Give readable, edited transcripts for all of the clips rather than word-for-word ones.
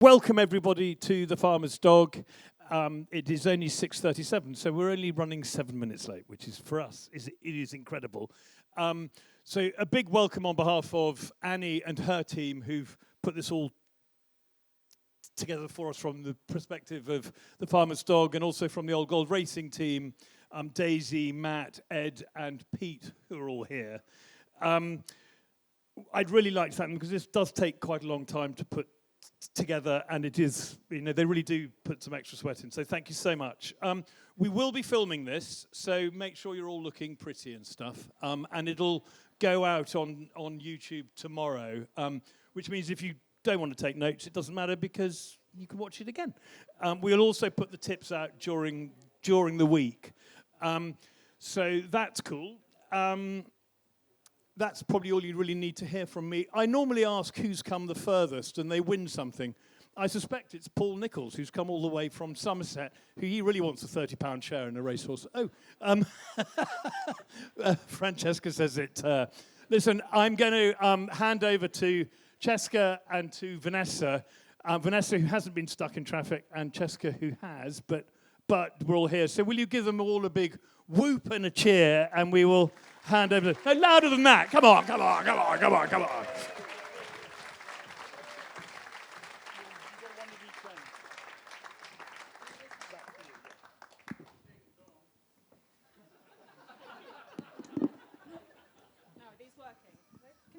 Welcome everybody to the Farmer's Dog. It is only 6:37, so we're only running 7 minutes late, which is for us, it is incredible. So a big welcome on behalf of Annie and her team who've put this all together for us from the perspective of the Farmer's Dog and also from the Old Gold Racing team, Daisy, Matt, Ed and Pete, who are all here. I'd really like to thank them because this does take quite a long time to put together, and it is, they really do put some extra sweat in, so thank you so much. We will be filming this, so make sure you're all looking pretty and stuff, and it'll go out on YouTube tomorrow, which means if you don't want to take notes, it doesn't matter because you can watch it again. We'll also put the tips out during the week, so that's cool. That's probably all you really need to hear from me. I normally ask who's come the furthest and they win something. I suspect it's Paul Nicholls, who's come all the way from Somerset, who he really wants a £30 share in a racehorse. Francesca says it. Listen, I'm going to hand over to Cheska and to Vanessa. Vanessa, who hasn't been stuck in traffic, and Cheska, who has, but we're all here. So will you give them all a big whoop and a cheer, and we will hand over. No, louder than that. Come on. Can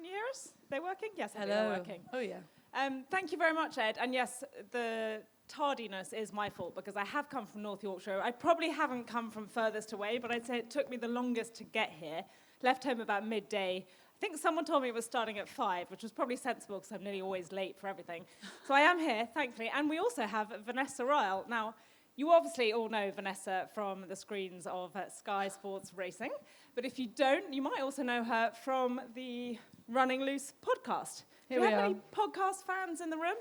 you hear us? They're working? Yes, hello. They're working. Oh, yeah. Thank you very much, Ed. And yes, the tardiness is my fault because I have come from North Yorkshire. I probably haven't come from furthest away, but I'd say it took me the longest to get here. Left home about midday. I think someone told me it was starting at 5, which was probably sensible because I'm nearly always late for everything. So I am here, thankfully. And we also have Vanessa Ryle. Now, you obviously all know Vanessa from the screens of Sky Sports Racing. But if you don't, you might also know her from the Running Loose podcast. Here Do you we have are. any podcast fans in the room?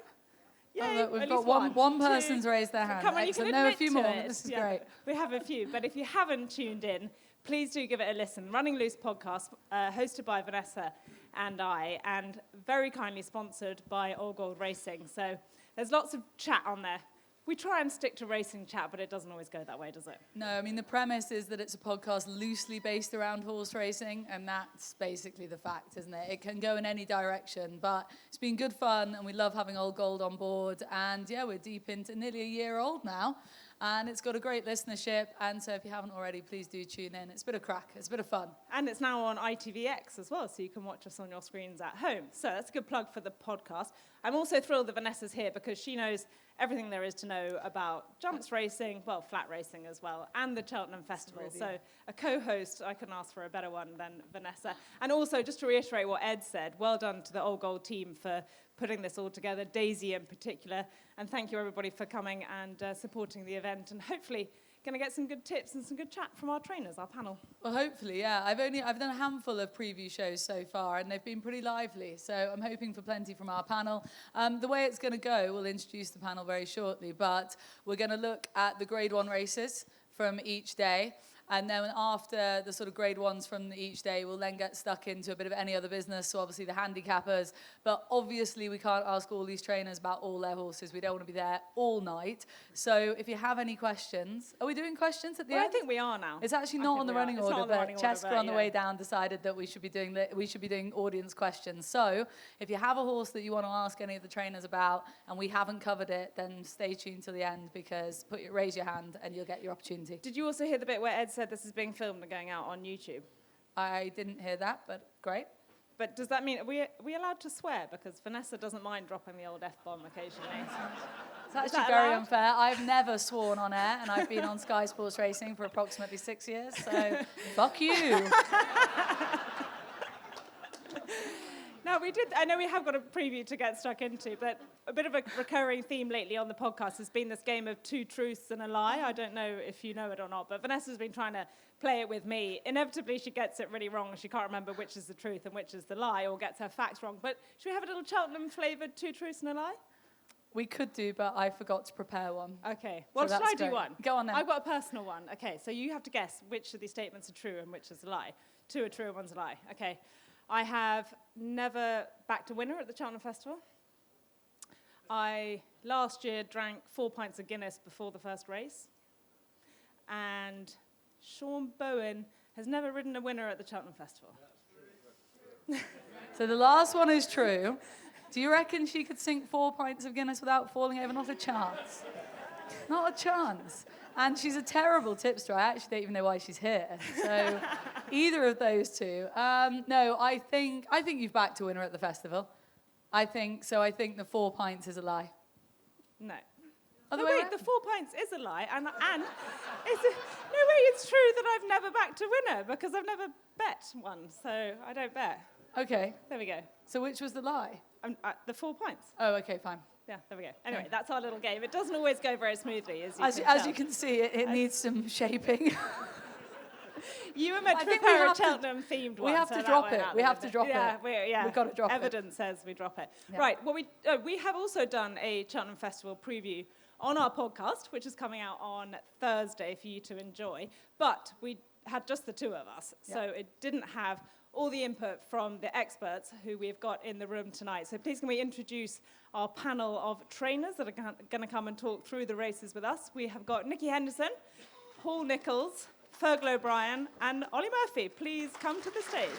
Yay, Oh, look, we've at got least one person's raised their hand. Come on, you Excellent. can No, a admit few to more. it. This is Yeah, great. we have a few, but if you haven't tuned in, please do give it a listen. Running Loose podcast, hosted by Vanessa and I, and very kindly sponsored by Old Gold Racing. So there's lots of chat on there. We try and stick to racing chat, but it doesn't always go that way, does it? No, I mean, the premise is that it's a podcast loosely based around horse racing, and that's basically the fact, isn't it? It can go in any direction, but it's been good fun, and we love having Old Gold on board. And yeah, we're deep into nearly a year old now, and it's got a great listenership. And so if you haven't already, please do tune in. It's a bit of crack. It's a bit of fun. And it's now on ITVX as well, so you can watch us on your screens at home. So that's a good plug for the podcast. I'm also thrilled that Vanessa's here because she knows everything there is to know about jumps racing, well, flat racing as well, and the Cheltenham Festival. So a co-host, I couldn't ask for a better one than Vanessa. And also, just to reiterate what Ed said, well done to the Old Gold team for putting this all together, Daisy in particular. And thank you, everybody, for coming and supporting the event. And hopefully going to get some good tips and some good chat from our trainers, our panel. Well, hopefully, yeah. I've done a handful of preview shows so far, and they've been pretty lively. So I'm hoping for plenty from our panel. The way it's going to go, we'll introduce the panel very shortly, but we're going to look at the Grade 1 races from each day. And then after the sort of grade ones from each day, we'll then get stuck into a bit of any other business. So obviously the handicappers. But obviously we can't ask all these trainers about all their horses. We don't want to be there all night. So if you have any questions, are we doing questions at the end? I think we are now. It's actually not on the running order, but Cheska on the way down decided that we should be doing audience questions. So if you have a horse that you want to ask any of the trainers about and we haven't covered it, then stay tuned till the end because raise your hand and you'll get your opportunity. Did you also hear the bit where Ed said this is being filmed and going out on YouTube? I didn't hear that, but great. But does that mean, are we allowed to swear? Because Vanessa doesn't mind dropping the old F-bomb occasionally. It's actually very unfair. I've never sworn on air, and I've been on Sky Sports Racing for approximately 6 years, so fuck you. Now, I know we have got a preview to get stuck into, but a bit of a recurring theme lately on the podcast has been this game of 2 truths and a lie. I don't know if you know it or not, but Vanessa's been trying to play it with me. Inevitably, she gets it really wrong. She can't remember which is the truth and which is the lie, or gets her facts wrong. But should we have a little Cheltenham-flavoured 2 truths and a lie? We could do, but I forgot to prepare one. Okay. Well, so should I do one? Go on then. I've got a personal one. Okay, so you have to guess which of these statements are true and which is a lie. 2 are true and 1's a lie. Okay. I have never backed a winner at the Cheltenham Festival. I last year drank 4 pints of Guinness before the first race. And Sean Bowen has never ridden a winner at the Cheltenham Festival. So the last one is true. Do you reckon she could sink 4 pints of Guinness without falling over? Not a chance. Not a chance. And she's a terrible tipster. I actually don't even know why she's here. So either of those two. No, I think you've backed a winner at the festival. I think so. I think the 4 pints is a lie. No. Other No, way wait, around? the 4 pints is a lie. And it's true that I've never backed a winner because I've never bet one. So I don't bet. Okay. There we go. So which was the lie? The 4 pints. Oh, okay, fine. Yeah, there we go. Anyway, that's our little game. It doesn't always go very smoothly, as You can see, it needs some shaping. You were meant to I think we prepare a have to- Cheltenham-themed one. we have so to that drop went it. out We the have to window. drop Yeah, it. We've got to drop it. Evidence says we drop it. Yeah. Right, well, we have also done a Cheltenham Festival preview on our podcast, which is coming out on Thursday for you to enjoy. But we had just the two of us, so it didn't have all the input from the experts who we've got in the room tonight. So please can we introduce our panel of trainers that are going to come and talk through the races with us. We have got Nicky Henderson, Paul Nicholls, Fergal O'Brien, and Olly Murphy. Please come to the stage.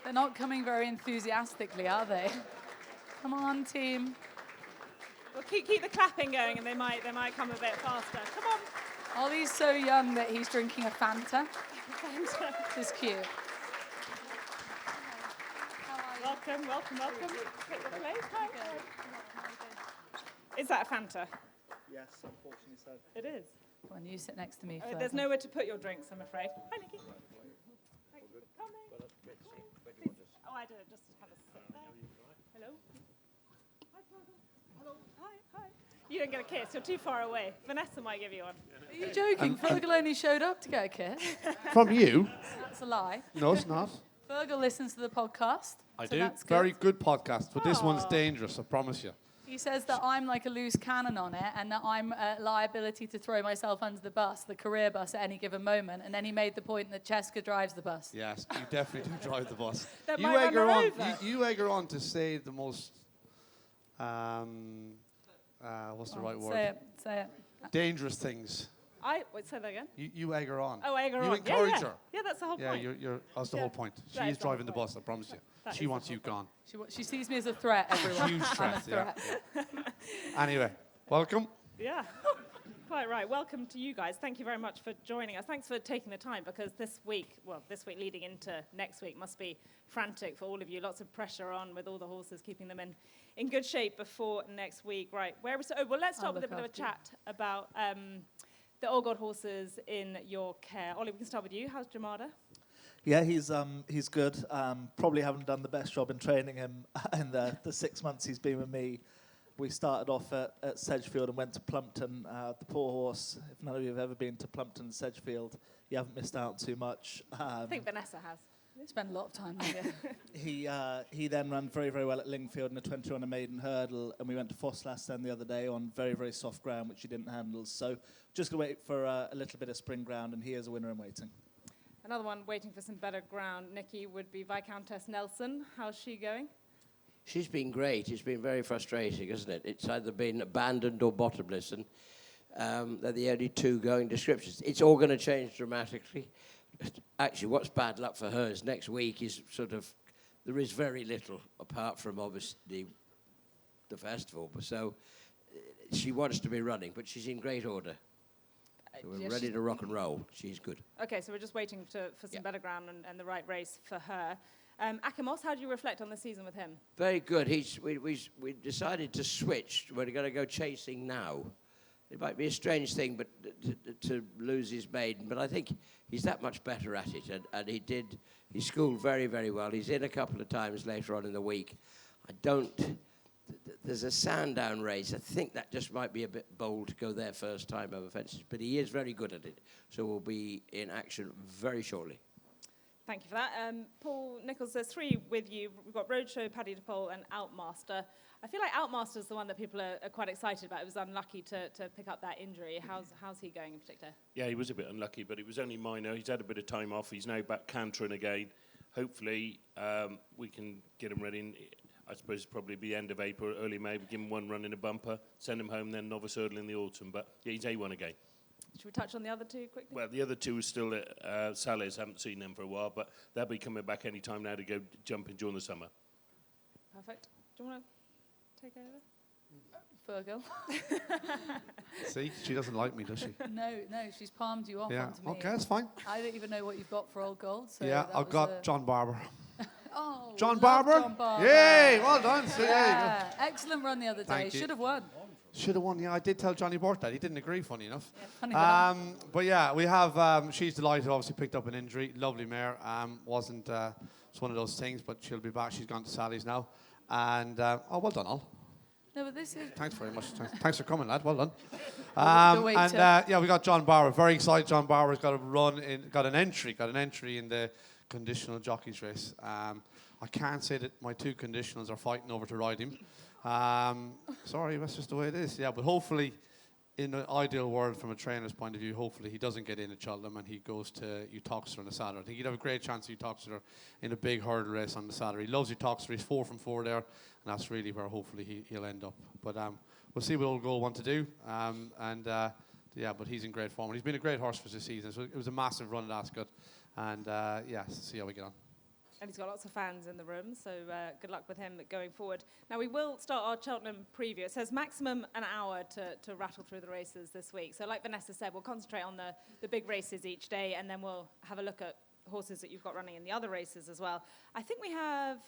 They're not coming very enthusiastically, are they? Come on, team. Well, keep the clapping going, and they might come a bit faster. Come on. Ollie's so young that he's drinking a Fanta. It's cute. Welcome. Take your place. Hi. Is that a Fanta? Yes, unfortunately so. It is. Come on, you sit next to me. There's nowhere to put your drinks, I'm afraid. Hi, Nicky. Thanks for coming. Please. Oh, I did. Just have a sit there. Hello. Hi, Fergal. Hello. Hi. You don't get a kiss. You're too far away. Vanessa might give you one. Are you joking? Fergal only showed up to get a kiss. From you? That's a lie. No, it's not. Fergal listens to the podcast. I so do. That's good. Very good podcast, but this one's Aw. dangerous, I promise you. He says that I'm like a loose cannon on it and that I'm a liability to throw myself under the bus, the career bus, at any given moment. And then he made the point that Cheska drives the bus. Yes, you definitely do drive the bus. That You might run egg her her on. over. You egg her on to say the most. What's the right word? Say it. Dangerous things. Wait, say that again. You egg her on. Oh, egg her you on. encourage yeah. her. Yeah, that's the whole Yeah, point. that's the Yeah. whole point. She That is is the whole driving the point. bus, I promise you. That She is wants the you whole gone. She sees me as a threat, everyone. Huge I'm a threat, yeah. threat. Anyway, welcome. Yeah. Quite right. Welcome to you guys. Thank you very much for joining us. Thanks for taking the time because this week leading into next week must be frantic for all of you. Lots of pressure on with all the horses, keeping them in good shape before next week. Right. Where we let's start I'll with a look bit of a after you. chat about the All God horses in your care. Ollie, we can start with you. How's Jamada? Yeah, he's good. Probably haven't done the best job in training him in the 6 months he's been with me. We started off at Sedgefield and went to Plumpton. The poor horse, if none of you have ever been to Plumpton and Sedgefield, you haven't missed out too much. I think Vanessa has. Spend a lot of time there. He then ran very, very well at Lingfield in a 20 on a maiden hurdle, and we went to Fosslas then the other day on very, very soft ground, which he didn't handle. So just going to wait for a little bit of spring ground, and he is a winner in waiting. Another one waiting for some better ground, Nikki, would be Viscountess Nelson. How's she going? She's been great. It's been very frustrating, isn't it? It's either been abandoned or bottomless, and they're the only two going descriptions. It's all going to change dramatically. Actually, what's bad luck for her is next week is there is very little apart from obviously the festival. So she wants to be running, but she's in great order. So we're ready to rock and roll. She's good. Okay, so we're just waiting for some better ground and the right race for her. Akamos, how do you reflect on the season with him? Very good. We decided to switch. We're going to go chasing now. It might be a strange thing, but to lose his maiden. But I think he's that much better at it, and he schooled very, very well. He's in a couple of times later on in the week. There's a Sandown race. I think that just might be a bit bold to go there first time over fences, but he is very good at it. So we'll be in action very shortly. Thank you for that. Paul Nicholls, there's 3 with you. We've got Roadshow, Paddy DePole, and Outmaster. I feel like Outmaster's the one that people are quite excited about. It was unlucky to pick up that injury. How's he going in particular? Yeah, he was a bit unlucky, but it was only minor. He's had a bit of time off. He's now back cantering again. Hopefully, we can get him ready. I suppose probably be end of April, early May. We give him 1 run in a bumper, send him home, then novice hurdle in the autumn. But yeah, he's A1 again. Should we touch on the other 2 quickly? Well, the other 2 are still at Salles. Haven't seen them for a while, but they'll be coming back any time now to go jumping during the summer. Perfect. Do you want to take over? Fergal. See, she doesn't like me, does she? No, she's palmed you off Yeah. onto me. Okay, that's fine. I don't even know what you've got for Old Gold. So Yeah, that I've was got John Barber. Oh, John love Barber? John Barber. Yay! Well done. See, Yeah, excellent run the other day. Thank you. Should have won. Should have won. Yeah, I did tell Johnny Bort that. He didn't agree, funny enough. Yeah, funny that. But yeah, we have. She's delighted. Obviously, picked up an injury. Lovely mare. Wasn't. It's one of those things, but she'll be back. She's gone to Sally's now. And well done, all. No, but this is. Thanks very much. Thanks for coming, lad. Well done. The waiter. And yeah, we got John Barber. Very excited. John Barber's got a run in. Got an entry in the conditional jockeys race. I can't say that my 2 conditionals are fighting over to ride him. Sorry, that's just the way it is. Yeah, but hopefully, in an ideal world from a trainer's point of view, hopefully he doesn't get in at Cheltenham and he goes to Uttoxeter on the Saturday. I think he'd have a great chance at Uttoxeter in a big hurdle race on the Saturday. He loves Uttoxeter. He's 4 from 4 there, and that's really where hopefully he'll end up. But we'll see what Old Goal want to do. Yeah, but he's in great form. And he's been a great horse for this season. So it was a massive run at Ascot. And yeah, see how we get on. And he's got lots of fans in the room, so good luck with him going forward. Now, we will start our Cheltenham preview. It says maximum an hour to rattle through the races this week. So like Vanessa said, we'll concentrate on the big races each day, and then we'll have a look at horses that you've got running in the other races as well. I think we have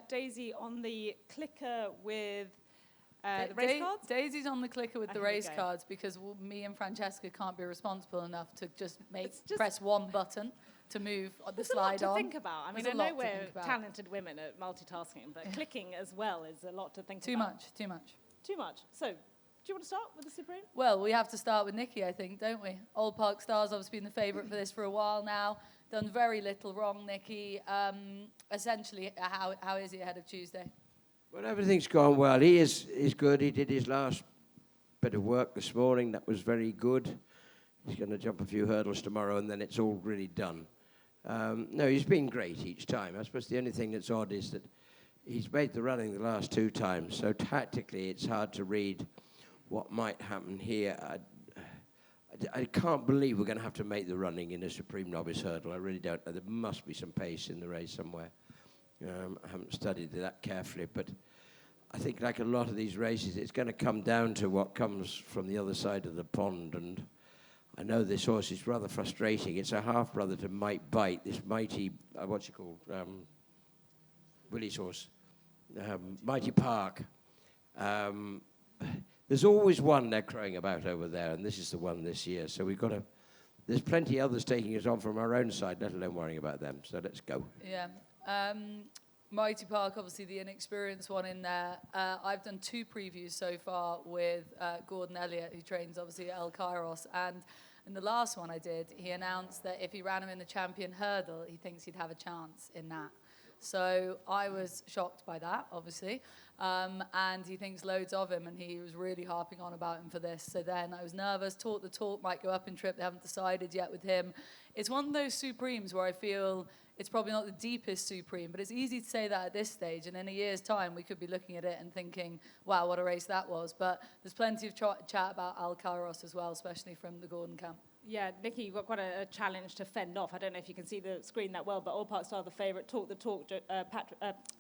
Daisy on the clicker with the race cards. Daisy's on the clicker with the Here we race go. cards because me and Francesca can't be responsible enough to just It's just- press 1 button to move the There's a slide lot to on. think about. I mean, There's I a lot know to we're think about. talented women at multitasking, but clicking as well is a lot to think Too about. much, too much. Too much. So, do you want to start with the Supreme? Well, we have to start with Nicky, I think, don't we? Old Park Star's obviously been the favourite for this for a while now. Done very little wrong, Nicky. Essentially, how is he ahead of Tuesday? Well, everything's gone well. He's good. He did his last bit of work this morning. That was very good. He's going to jump a few hurdles tomorrow, and then it's all really done. No, he's been great each time. I suppose the only thing that's odd is that he's made the running the last 2 times, so tactically it's hard to read what might happen here. I can't believe we're going to have to make the running in a Supreme Novice Hurdle. I really don't know. There must be some pace in the race somewhere. I haven't studied that carefully, but I think like a lot of these races, it's going to come down to what comes from the other side of the pond, and I know this horse is rather frustrating. It's a half-brother to Might Bite, this mighty, what's he called? Willie's horse. Mighty Park. There's always one they're crowing about over there, and this is the one this year. So we've got to... There's plenty others taking us on from our own side, let alone worrying about them. So let's go. Yeah. Mighty Park, obviously the inexperienced one in there. I've done 2 previews so far with Gordon Elliott, who trains obviously at El Kairos. And in the last one I did, he announced that if he ran him in the champion hurdle, he thinks he'd have a chance in that. So I was shocked by that, obviously. And he thinks loads of him, and he was really harping on about him for this. So then I was nervous. Talk the talk might go up in trip. They haven't decided yet with him. It's one of those Supremes where I feel it's probably not the deepest Supreme, but it's easy to say that at this stage. And in a year's time, we could be looking at it and thinking, wow, what a race that was. But there's plenty of chat about Al Kairos as well, especially from the Gordon camp. Yeah, Nicky, you've got quite a challenge to fend off. I don't know if you can see the screen that well, but Old Park Star, the favourite, Talk the Talk,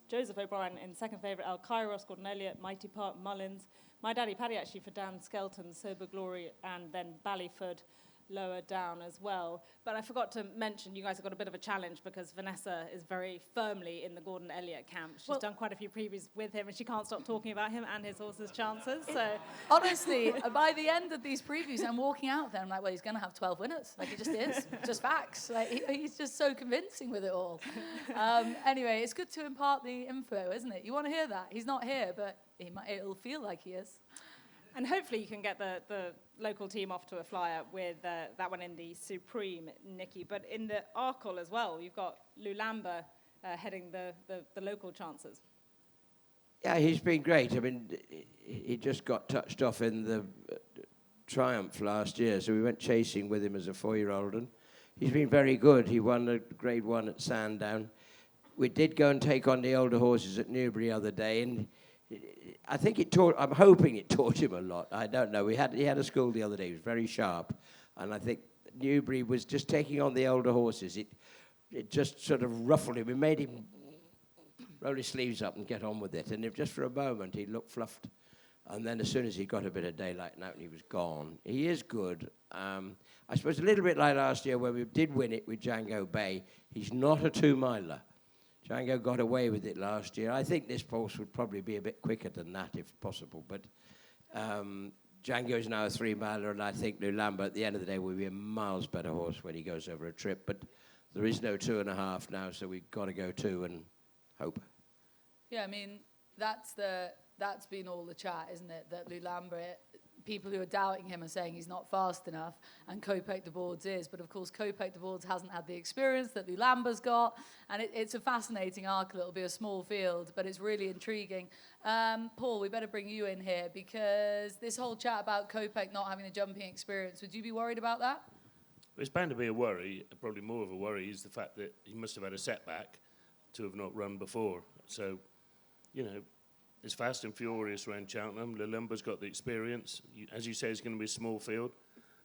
Joseph O'Brien in second favourite, Al Kairos, Gordon Elliott, Mighty Park, Mullins, My Daddy Paddy actually for Dan Skelton, Sober Glory, and then Ballyford lower down as well. But I forgot to mention, you guys have got a bit of a challenge because Vanessa is very firmly in the Gordon Elliott camp. She's done quite a few previews with him, and she can't stop talking about him and his horse's chances. So honestly, by the end of these previews, I'm walking out there, I'm like, well, he's going to have 12 winners. Like, he just is. Just facts. Like, he's just so convincing with it all. Anyway, it's good to impart the info, isn't it? You want to hear that. He's not here, but it'll feel like he is. And hopefully you can get the local team off to a flyer with that one in the Supreme, Nicky. But in the Arkle as well, you've got Lulamba heading the local chances. Yeah, he's been great. I mean, he just got touched off in the Triumph last year, so we went chasing with him as a 4-year-old, and he's been very good. He won a Grade 1 at Sandown. We did go and take on the older horses at Newbury the other day, and I think I'm hoping it taught him a lot. I don't know. He had a school the other day. He was very sharp, and I think Newbury was just taking on the older horses. It just sort of ruffled him. It made him roll his sleeves up and get on with it. And if just for a moment he looked fluffed, and then as soon as he got a bit of daylight out, he was gone. He is good. I suppose a little bit like last year where we did win it with Django Bay. He's not a 2-miler. Django got away with it last year. I think this horse would probably be a bit quicker than that if possible. But Django is now a 3-miler, and I think Lulamba at the end of the day will be a miles better horse when he goes over a trip. But there is no 2.5 now, so we've got to go 2 and hope. Yeah, I mean, that's been all the chat, isn't it? That Lulamba, people who are doubting him are saying he's not fast enough, and Kopek de Boards is. But of course, Kopek de Boards hasn't had the experience that Lulamba's got, and it's a fascinating arc. It'll be a small field, but it's really intriguing. Paul, we better bring you in here, because this whole chat about Kopek not having the jumping experience, would you be worried about that? It's bound to be a worry. Probably more of a worry is the fact that he must have had a setback to have not run before. So, you know, it's fast and furious around Cheltenham. Lulamba's got the experience. As you say, it's going to be a small field.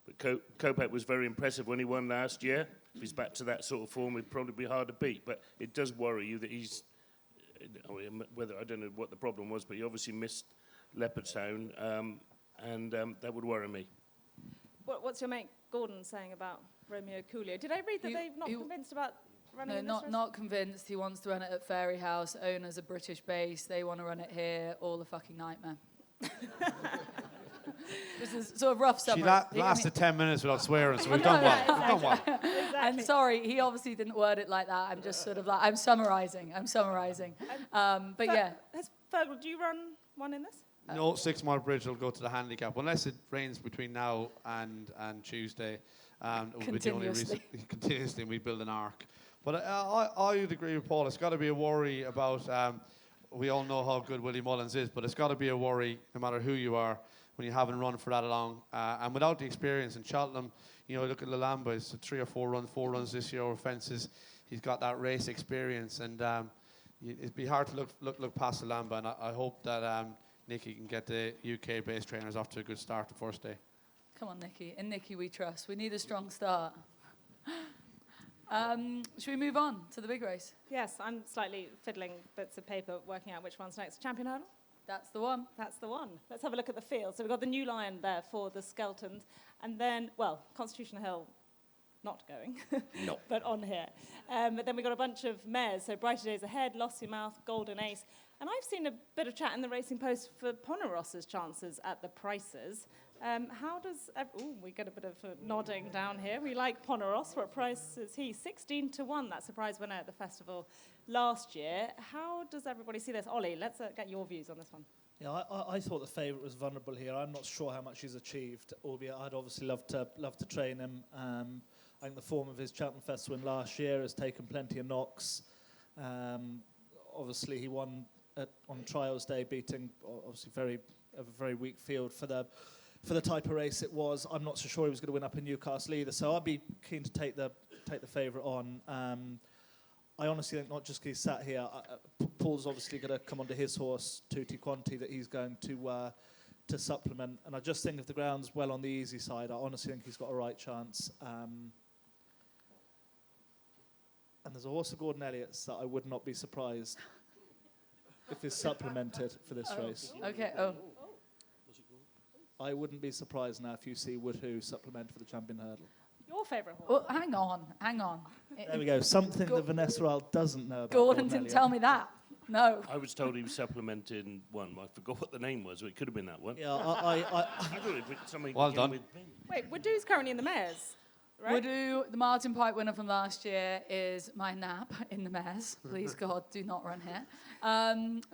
But Kopek was very impressive when he won last year. If he's back to that sort of form, it'd probably be hard to beat. But it does worry you that he's, I don't know what the problem was, but he obviously missed Leopardstown, and that would worry me. What's your mate Gordon saying about Romeo Coolio? Did I read that they've not convinced about running in this race? Not convinced. He wants to run it at Fairy House. Owner's a British base. They want to run it here. All a fucking nightmare. This is sort of rough summary. She lasted 10 minutes without swearing, so we've done well. We've done well. Exactly. And sorry, he obviously didn't word it like that. I'm just sort of like, I'm summarising. But yeah. Fergal, do you run one in this? No 6-mile bridge will go to the handicap, unless it rains between now and Tuesday. It will be the only reason. Continuously, we build an arc. But I would agree with Paul. It's got to be a worry about, we all know how good Willie Mullins is, but it's got to be a worry no matter who you are when you haven't run for that long. And without the experience in Cheltenham, you know, look at Lulamba, it's 3 or 4 runs this year over fences. He's got that race experience, and it'd be hard to look past Lulamba, and I hope that Nicky can get the UK-based trainers off to a good start the first day. Come on, Nicky. In Nicky we trust. We need a strong start. Should we move on to the big race? Yes, I'm slightly fiddling bits of paper, working out which one's next. Champion hurdle? That's the one. That's the one. Let's have a look at the field. So we've got the New Lion there for the Skeltons, and then, well, Constitution Hill not going, No. but on here. But then we've got a bunch of mares, so Brighter Days Ahead, Lossiemouth, Golden Ace. And I've seen a bit of chat in the Racing Post for Poneros's chances at the prices. How does... we get a bit of nodding down here. We like Poneros. What price is he? 16-1, that surprise winner at the festival last year. How does everybody see this? Ollie, let's get your views on this one. Yeah, I thought the favourite was vulnerable here. I'm not sure how much he's achieved, albeit I'd obviously love to train him. I think the form of his Cheltenham Festival win last year has taken plenty of knocks. Obviously, he won on trials day, beating obviously a very weak field for the type of race it was. I'm not so sure he was going to win up in Newcastle either, so I'd be keen to take the favourite on. I honestly think not just because he's sat here. Paul's obviously going to come onto his horse, Tutti Quanti, that he's going to supplement. And I just think if the ground's well on the easy side, I honestly think he's got a right chance. And there's a horse of Gordon Elliott's that I would not be surprised if is supplemented for this race. Okay. I wouldn't be surprised now if you see Woodhoo supplement for the Champion Hurdle. Your favourite horse? Well, hang on. There we go. Something that Vanessa Ryle doesn't know about. Gordon didn't tell me that. No. I was told he was supplemented in one. I forgot what the name was. It could have been that one. Yeah, I thought it was something Well done. with Wait, Woodoo's currently in the mares. right? We'll do the Martin Pike winner from last year is my nap in the mares. Please God, do not run here.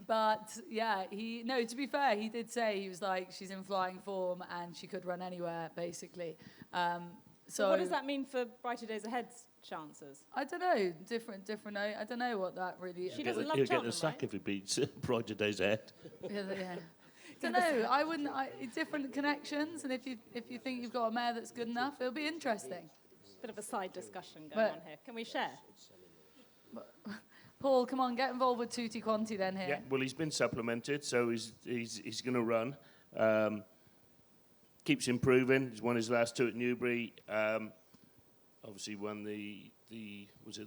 But yeah, to be fair, he did say, he was like, she's in flying form and she could run anywhere, basically. So what does that mean for Brighter Days Ahead's chances? I don't know, different. I don't know what that really. She doesn't love He'll Cheltenham, get the sack right? if he beats Brighter Days Ahead. Yeah. Don't know. I wouldn't. Different connections, and if you think you've got a mare that's good enough, it'll be interesting. Bit of a side discussion going on here. Can we share? Paul, come on, get involved with Tutti Quanti then here. Yeah, well, he's been supplemented, so he's going to run. Keeps improving. He's won his last 2 at Newbury. Obviously won the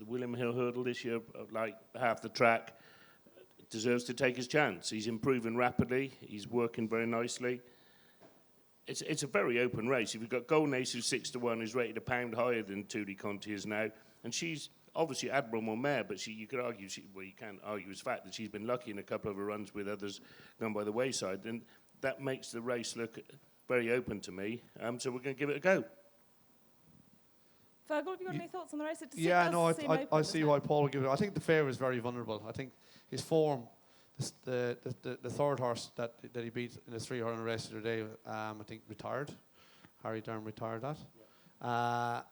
William Hill Hurdle this year, like half the track. Deserves to take his chance. He's improving rapidly. He's working very nicely. It's a very open race. If you've got Golden Ace, who's 6-1, who's rated a pound higher than Tutti Conti is now, and she's obviously admirable mare, but you could argue, you can't argue his fact that she's been lucky in a couple of her runs with others gone by the wayside, and that makes the race look very open to me. So we're going to give it a go. Fergal, have you got any thoughts on the race? I see why Paul would give it. I think the fare is very vulnerable. I think his form, the third horse that he beat in the 300 race the other day, I think retired. Harry Durham retired that.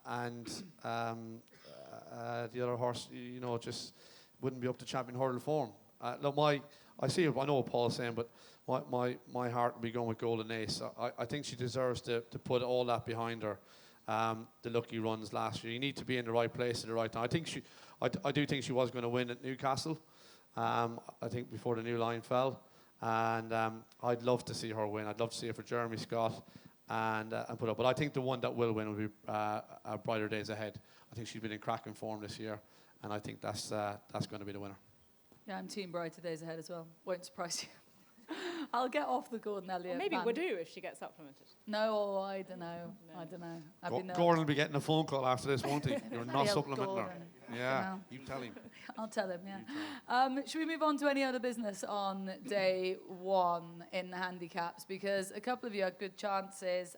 And the other horse, just wouldn't be up to champion hurdle form. Look, I know what Paul's saying, but my heart would be going with Golden Ace. I think she deserves to put all that behind her. The lucky runs last year. You need to be in the right place at the right time. I do think she was going to win at Newcastle. I think before the new line fell, and I'd love to see her win. I'd love to see her for Jeremy Scott and put up. But I think the one that will win will be Brighter Days Ahead. I think she's been in cracking form this year, and I think that's going to be the winner. Yeah, I'm team Brighter Days Ahead as well. Won't surprise you. I'll get off the Gordon Elliott. Or maybe ban. Wadu if she gets supplemented. No, I don't know. I don't know. Gordon will be getting a phone call after this, won't he? You're not Yeah, supplementing her. Gordon. Yeah, No. you tell him. I'll tell him, yeah. Should we move on to any other business on day one in the handicaps? Because a couple of you had good chances.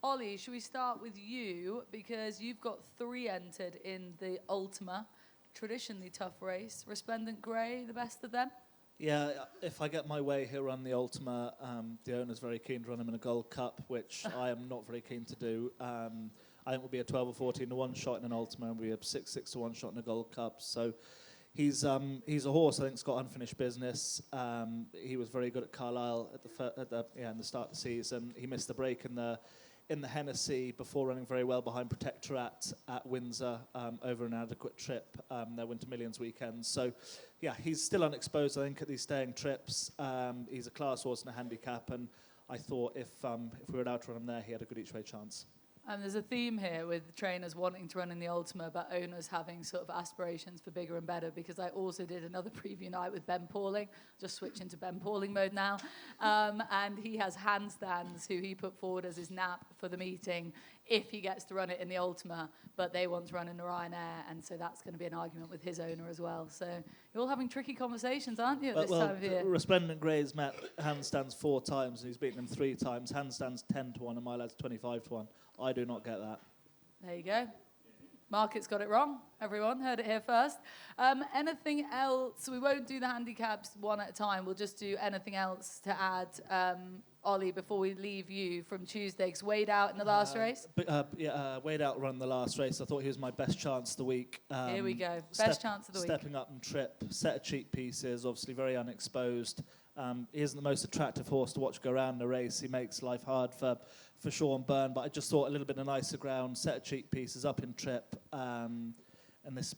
Ollie, should we start with you? Because you've got 3 entered in the Ultima, traditionally tough race. Resplendent Grey, the best of them? Yeah, if I get my way, he'll run the Ultima. The owner's very keen to run him in a Gold Cup, which I am not very keen to do. I think we'll be a 12 or 14 to 1 shot in an Ultima, and we'll be a 6 to 1 shot in a Gold Cup. So he's a horse I think's got unfinished business. He was very good at Carlisle in the start of the season. He missed the break in the Hennessy before running very well behind Protectorat at Windsor over an adequate trip, their Winter Millions weekend. So, yeah, he's still unexposed, I think, at these staying trips. He's a class horse and a handicap, and I thought if we were allowed to run him there, he had a good each-way chance. And there's a theme here with trainers wanting to run in the Ultima, but owners having sort of aspirations for bigger and better, because I also did another preview night with Ben Pauling, just switching to Ben Pauling mode now, and he has handstands who he put forward as his nap for the meeting if he gets to run it in the Ultima, but they want to run in the Ryanair, and so that's going to be an argument with his owner as well. So you're all having tricky conversations, aren't you, at this time of year? Resplendent Grey's met handstands 4 times, and he's beaten him 3 times. Handstands 10 to 1, and my lad's 25 to 1. I do not get that. There you go. Market's got it wrong. Everyone heard it here first. Anything else? We won't do the handicaps one at a time. We'll just do anything else to add, Ollie, before we leave you from Tuesday. Because Wade out in the last race. Wade out ran the last race. I thought he was my best chance of the week. Here we go. Best chance of the week. Stepping up and trip, set of cheek pieces, obviously very unexposed. He isn't the most attractive horse to watch go around the race. He makes life hard for Sean Byrne, but I just thought a little bit of nicer ground, set of cheek pieces, up in trip, and this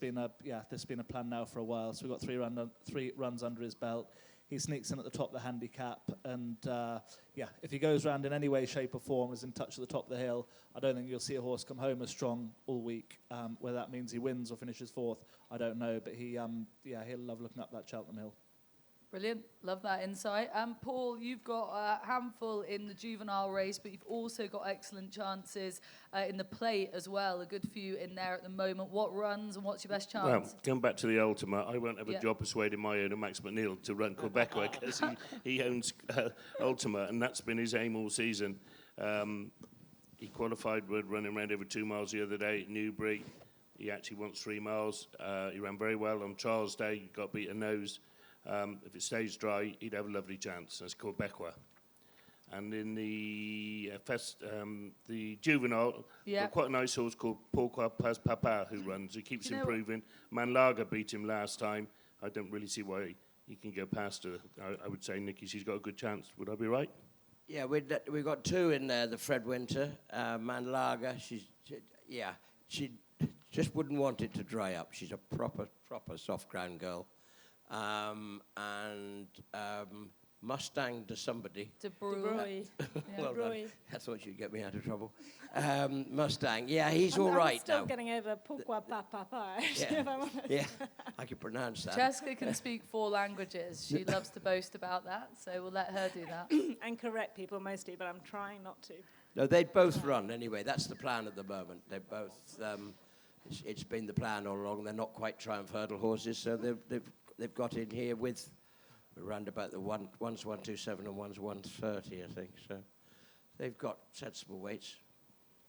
has been a plan now for a while. So we've got 3 runs under his belt. He sneaks in at the top of the handicap, and if he goes round in any way, shape, or form, is in touch at the top of the hill, I don't think you'll see a horse come home as strong all week. Whether that means he wins or finishes 4th, I don't know, but he'll love looking up that Cheltenham Hill. Brilliant. Love that insight. Paul, you've got a handful in the juvenile race, but you've also got excellent chances in the plate as well. A good few in there at the moment. What runs and what's your best chance? Well, going back to the Ultima, I won't have a job persuading my owner, Max McNeil, to run Quebecois because he owns Ultima, and that's been his aim all season. he qualified with running around over 2 miles the other day at Newbury. He actually wants 3 miles. He ran very well on Trials Day. He got beaten nose. If it stays dry, he'd have a lovely chance. It's called Becqua. And in the juvenile, quite a nice horse called Pourquoi Pas Papa who runs. He keeps improving. Manlaga beat him last time. I don't really see why he can go past her. I would say, Nicky, she's got a good chance. Would I be right? Yeah, we've got 2 in there. The Fred Winter, Manlaga. She just wouldn't want it to dry up. She's a proper soft ground girl. Mustang to somebody. De Bruyne. Well done. I thought you'd get me out of trouble. Mustang. Yeah, he's all right I'm still now. getting over Pourquoi Pas Papa, Yeah. if I'm honest. Yeah, I can pronounce that. Jessica can speak 4 languages. She loves to boast about that, so we'll let her do that. And correct people mostly, but I'm trying not to. No, they'd both run anyway. That's the plan at the moment. They both. It's been the plan all along. They're not quite Triumph Hurdle horses, so they've got in here with around about the one's 127 and one's 130, I think. So they've got sensible weights.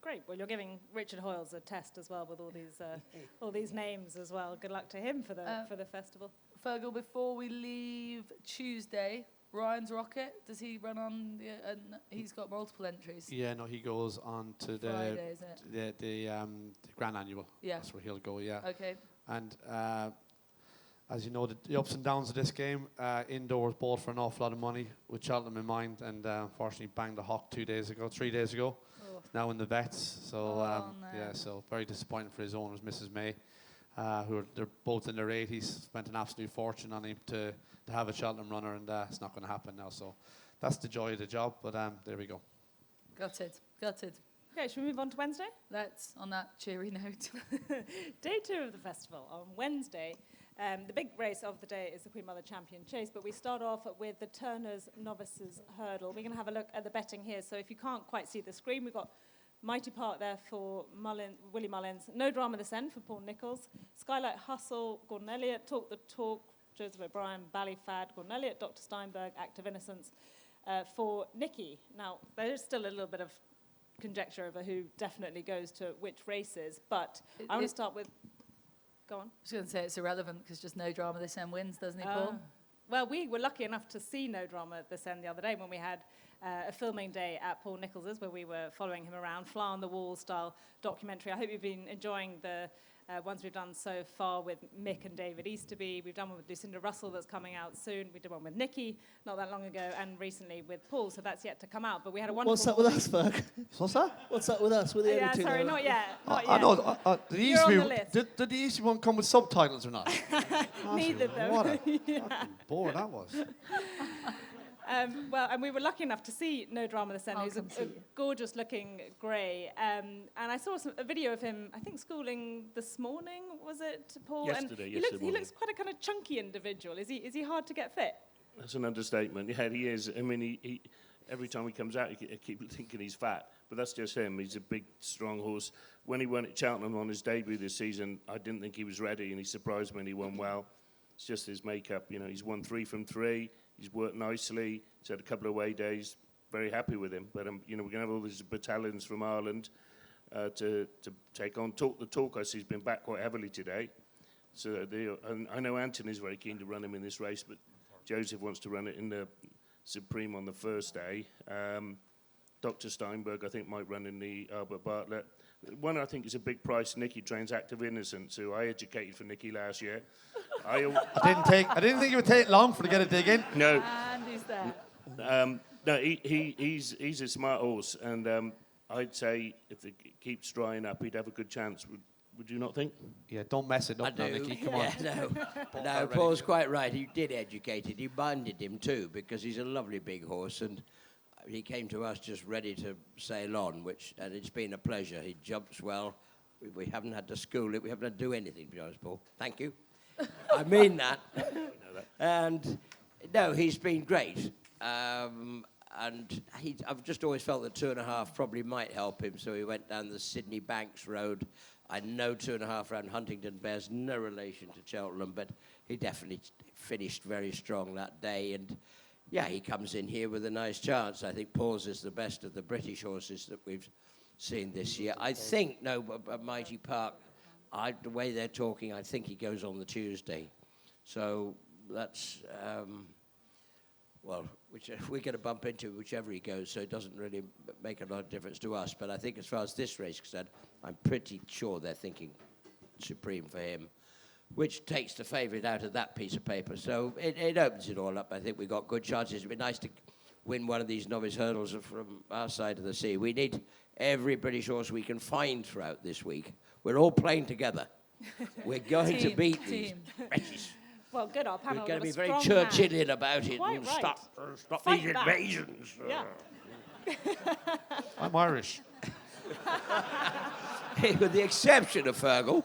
Great. Well, you're giving Richard Hoyles a test as well with all these names as well. Good luck to him for the festival. Fergal, before we leave Tuesday, Ryan's Rocket, does he run on he's got multiple entries? Yeah, no, he goes on to Friday, is it? the Grand Annual. Yeah. That's where he'll go, yeah. Okay. And as you know, the ups and downs of this game, indoors bought for an awful lot of money with Cheltenham in mind, and unfortunately banged the Hawk 3 days ago. Oh. Now in the vets, so No. yeah, so very disappointing for his owners, Mrs. May, they're both in their 80s, spent an absolute fortune on him to have a Cheltenham runner, and it's not going to happen now. So that's the joy of the job, but there we go. Gutted. Okay, should we move on to Wednesday? Let's, on that cheery note. Day 2 of the festival. On Wednesday, the big race of the day is the Queen Mother Champion Chase, but we start off with the Turners Novices Hurdle. We're going to have a look at the betting here. So if you can't quite see the screen, we've got Mighty Park there for Willie Mullins, No Drama This End for Paul Nicholls, Skylight Hustle, Gordon Elliott, Talk the Talk, Joseph O'Brien, Ballyfad, Gordon Elliott, Dr. Steinberg, Act of Innocence for Nicky. Now, there is still a little bit of conjecture over who definitely goes to which races, but I want to start with... Go on. I was going to say it's irrelevant because just No Drama This End wins, doesn't he, Paul? Well, we were lucky enough to see No Drama This End the other day when we had a filming day at Paul Nicholls' where we were following him around, fly on the wall style documentary. I hope you've been enjoying the ones we've done so far with Mick and David Easterby. We've done one with Lucinda Russell that's coming out soon. We did one with Nicky not that long ago, and recently with Paul, so that's yet to come out. But we had a wonderful... What's up with us, Ferg? What's that? What's up with us? We're the only Yeah, two sorry, that- not yet. Not I yet. know. The You're on the Easterby, list. did the Easterby one come with subtitles or not? Neither, though. What a fucking bore that was. Well, and we were lucky enough to see No Drama This End, I'll who's come see a you. gorgeous-looking grey. And I saw a video of him, I think, schooling this morning, was it, Paul? Yesterday, and yesterday he morning. looks quite a kind of chunky individual. Is he hard to get fit? That's an understatement. Yeah, he is. I mean, he every time he comes out, I keep thinking he's fat, but that's just him. He's a big, strong horse. When he won at Cheltenham on his debut this season, I didn't think he was ready, and he surprised me and he won well. It's just his makeup. You know, he's won 3 from 3. He's worked nicely. He's had a couple of away days. Very happy with him. But, you know, we're going to have all these battalions from Ireland to take on. Talk the Talk, I see, he's been back quite heavily today. So and I know Anthony's very keen to run him in this race, but Joseph wants to run it in the Supreme on the first day. Dr. Steinberg, I think, might run in the Albert Bartlett. One I think is a big price. Nicky trains Act of Innocence, who I educated for Nicky last year. I didn't think it would take long for to get a dig in. No, And he's there. no, he's a smart horse, and I'd say if it keeps drying up, he'd have a good chance. Would you not think? Yeah, don't mess it I up now, do. Nicky. Come on. Yeah, no, Paul's quite right. He did educate it. He minded him too, because he's a lovely big horse, and he came to us just ready to sail on, and it's been a pleasure. He jumps well. We haven't had to school it. We haven't had to do anything, to be honest, Paul. Thank you. I mean that. And, no, he's been great. And I've just always felt that 2.5 probably might help him, so he went down the Sydney Banks Road. I know 2.5 round Huntingdon bears no relation to Cheltenham, but he definitely finished very strong that day. And, yeah, he comes in here with a nice chance. I think Paul's is the best of the British horses that we've seen this year. I think, Mighty Park, the way they're talking, I think he goes on the Tuesday. So that's, we're going to bump into whichever he goes, so it doesn't really make a lot of difference to us. But I think as far as this race is concerned, I'm pretty sure they're thinking Supreme for him, which takes the favourite out of that piece of paper. So it opens it all up. I think we've got good chances. It'd be nice to win one of these novice hurdles from our side of the sea. We need every British horse we can find throughout this week. We're all playing together. We're going to beat these wretches. Well, good. Our panel We're going to be got a very strong Churchillian about it Quite and right. stop Fight these back. invasions. Yeah. I'm Irish. With the exception of Fergal,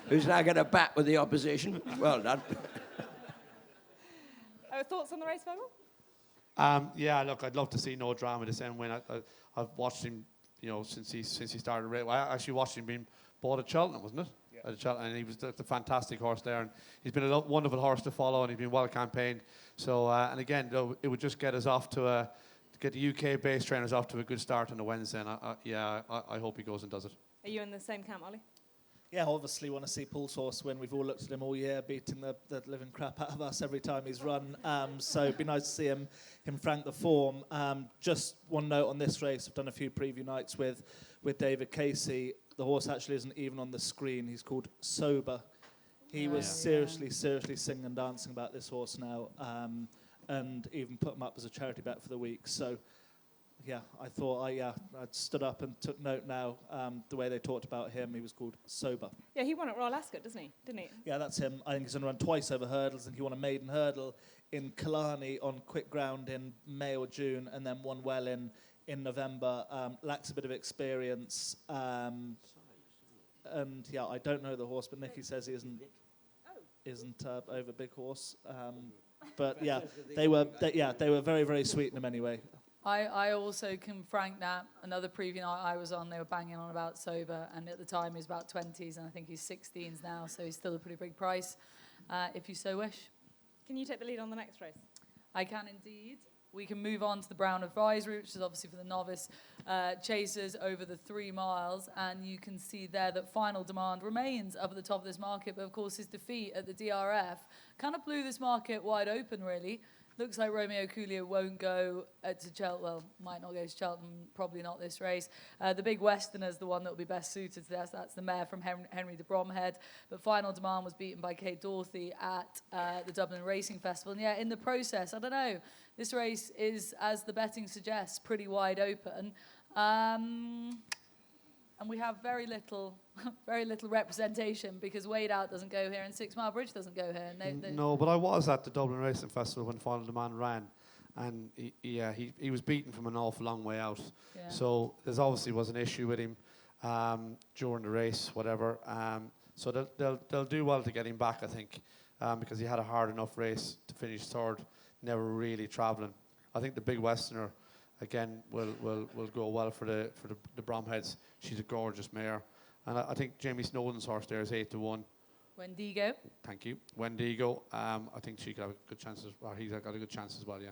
who's now going to bat with the opposition. Well done. Thoughts on the race, Fergal? Yeah, look, I'd love to see no drama this end win. I've watched him, since he started racing. I actually watched him being bought at Cheltenham, wasn't it? Yeah. At Cheltenham, and he was the fantastic horse there, and he's been a wonderful horse to follow, and he's been well campaigned. So, and again, it would just get us off to get the UK-based trainers off to a good start on the Wednesday. And I hope he goes and does it. Are you in the same camp, Ollie? Yeah, obviously want to see Paul's horse win. We've all looked at him all year, beating the living crap out of us every time he's run. So it'd be nice to see him frank the form. Just one note on this race. I've done a few preview nights with David Casey. The horse actually isn't even on the screen. He's called Sober. He was seriously singing and dancing about this horse now, and even put him up as a charity bet for the week. So, yeah, I thought I stood up and took note now. The way they talked about him, he was called Sober. Yeah, he won at Royal Ascot, didn't he? Yeah, that's him. I think he's going to run twice over hurdles, and he won a maiden hurdle in Killarney on quick ground in May or June, and then won well in November. Lacks a bit of experience. And yeah, I don't know the horse, but Nicky says he isn't over big horse. But yeah, they were very, very sweet in him anyway. I also can frank that. Another preview night I was on, they were banging on about Sober, and at the time he was about 20s, and I think he's 16s now, so he's still a pretty big price, if you so wish. Can you take the lead on the next race? I can indeed. We can move on to the Brown Advisory, which is obviously for the novice chasers over the 3 miles, and you can see there that Final Demand remains up at the top of this market, but of course his defeat at the DRF kind of blew this market wide open, really. Looks like Romeo Coolio won't go to Cheltenham. Well, might not go to Cheltenham, probably not this race. The Big Westerner's the one that will be best suited to this. That's the mare from Henry de Bromhead. But Final Demand was beaten by Kate Dorothy at the Dublin Racing Festival. And yeah, in the process, I don't know, this race is, as the betting suggests, pretty wide open. And we have very little representation because Wade Out doesn't go here and 6 Mile Bridge doesn't go here. No, but I was at the Dublin Racing Festival when Final Demand ran, and he was beaten from an awful long way out. Yeah. So there's obviously was an issue with him during the race, whatever. So they'll do well to get him back, I think, because he had a hard enough race to finish third, never really travelling. I think the Big Westerner, again, will go well for the Bromheads. She's a gorgeous mare. And I think Jamie Snowden's horse there is 8-1. Wendigo. Thank you. Wendigo. I think she could have a good chance or he's got a good chance as well, yeah.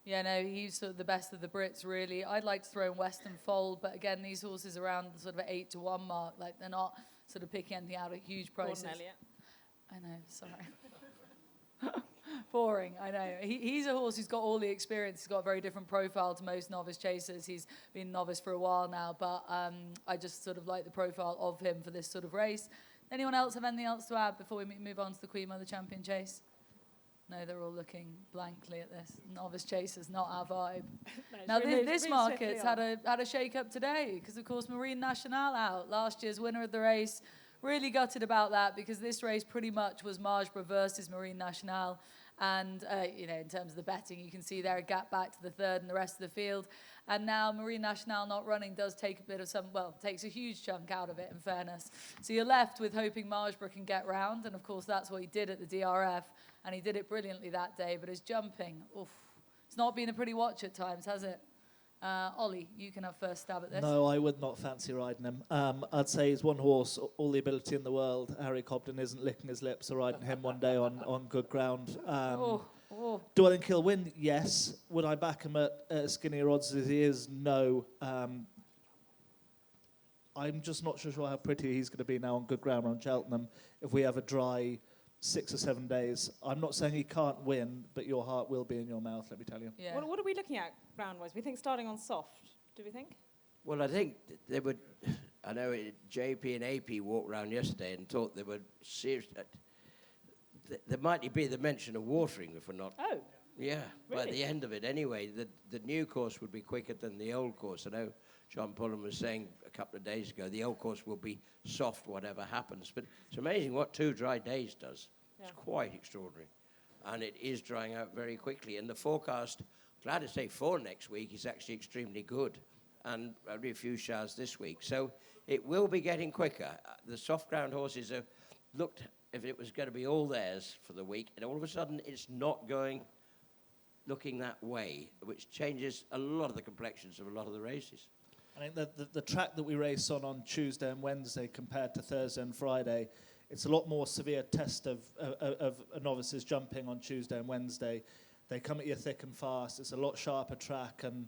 Yeah, no, he's sort of the best of the Brits, really. I'd like to throw in Western Fold, but again, these horses around the sort of 8-1 mark, like they're not sort of picking anything out at huge prices. Gordon Elliott. I know, sorry. Boring, I know. He's a horse who's got all the experience. He's got a very different profile to most novice chasers. He's been novice for a while now, but I just sort of like the profile of him for this sort of race. Anyone else have anything else to add before we move on to the Queen Mother Champion Chase? No, they're all looking blankly at this. Novice chasers, not our vibe. No, Now, really this market's had a shake-up today because, of course, Marine Nationale out, last year's winner of the race. Really gutted about that because this race pretty much was Margeborough versus Marine Nationale. And, in terms of the betting, you can see there a gap back to the third and the rest of the field. And now Marine Nationale not running does take a bit of takes a huge chunk out of it, in fairness. So you're left with hoping Margeborough can get round. And, of course, that's what he did at the DRF. And he did it brilliantly that day. But his jumping, it's not been a pretty watch at times, has it? Ollie, you can have first stab at this. No, I would not fancy riding him. I'd say he's one horse, all the ability in the world. Harry Cobden isn't licking his lips or riding him one day on good ground. Do I think he'll win? Yes. Would I back him at skinnier odds as he is? No. I'm just not sure how pretty he's going to be now on good ground around Cheltenham if we have a dry 6 or 7 days. I'm not saying he can't win, but your heart will be in your mouth, let me tell you. Yeah. What are we looking at ground-wise? We think starting on soft, do we think? Well, I think they would. I know JP and AP walked around yesterday and thought they were serious. There might be the mention of watering if we're not. Oh. Yeah, Really? by the end of it anyway, the new course would be quicker than the old course. I know John Pullen was saying a couple of days ago the old course will be soft whatever happens. But it's amazing what 2 dry days does. Yeah. It's quite extraordinary. And it is drying out very quickly. And the forecast, glad to say for next week, is actually extremely good. And only a few showers this week. So it will be getting quicker. The soft ground horses have looked if it was going to be all theirs for the week, and all of a sudden it's not looking that way, which changes a lot of the complexions of a lot of the races. I think the track that we race on Tuesday and Wednesday compared to Thursday and Friday, it's a lot more severe test of a novice's jumping on Tuesday and Wednesday. They come at you thick and fast. It's a lot sharper track, and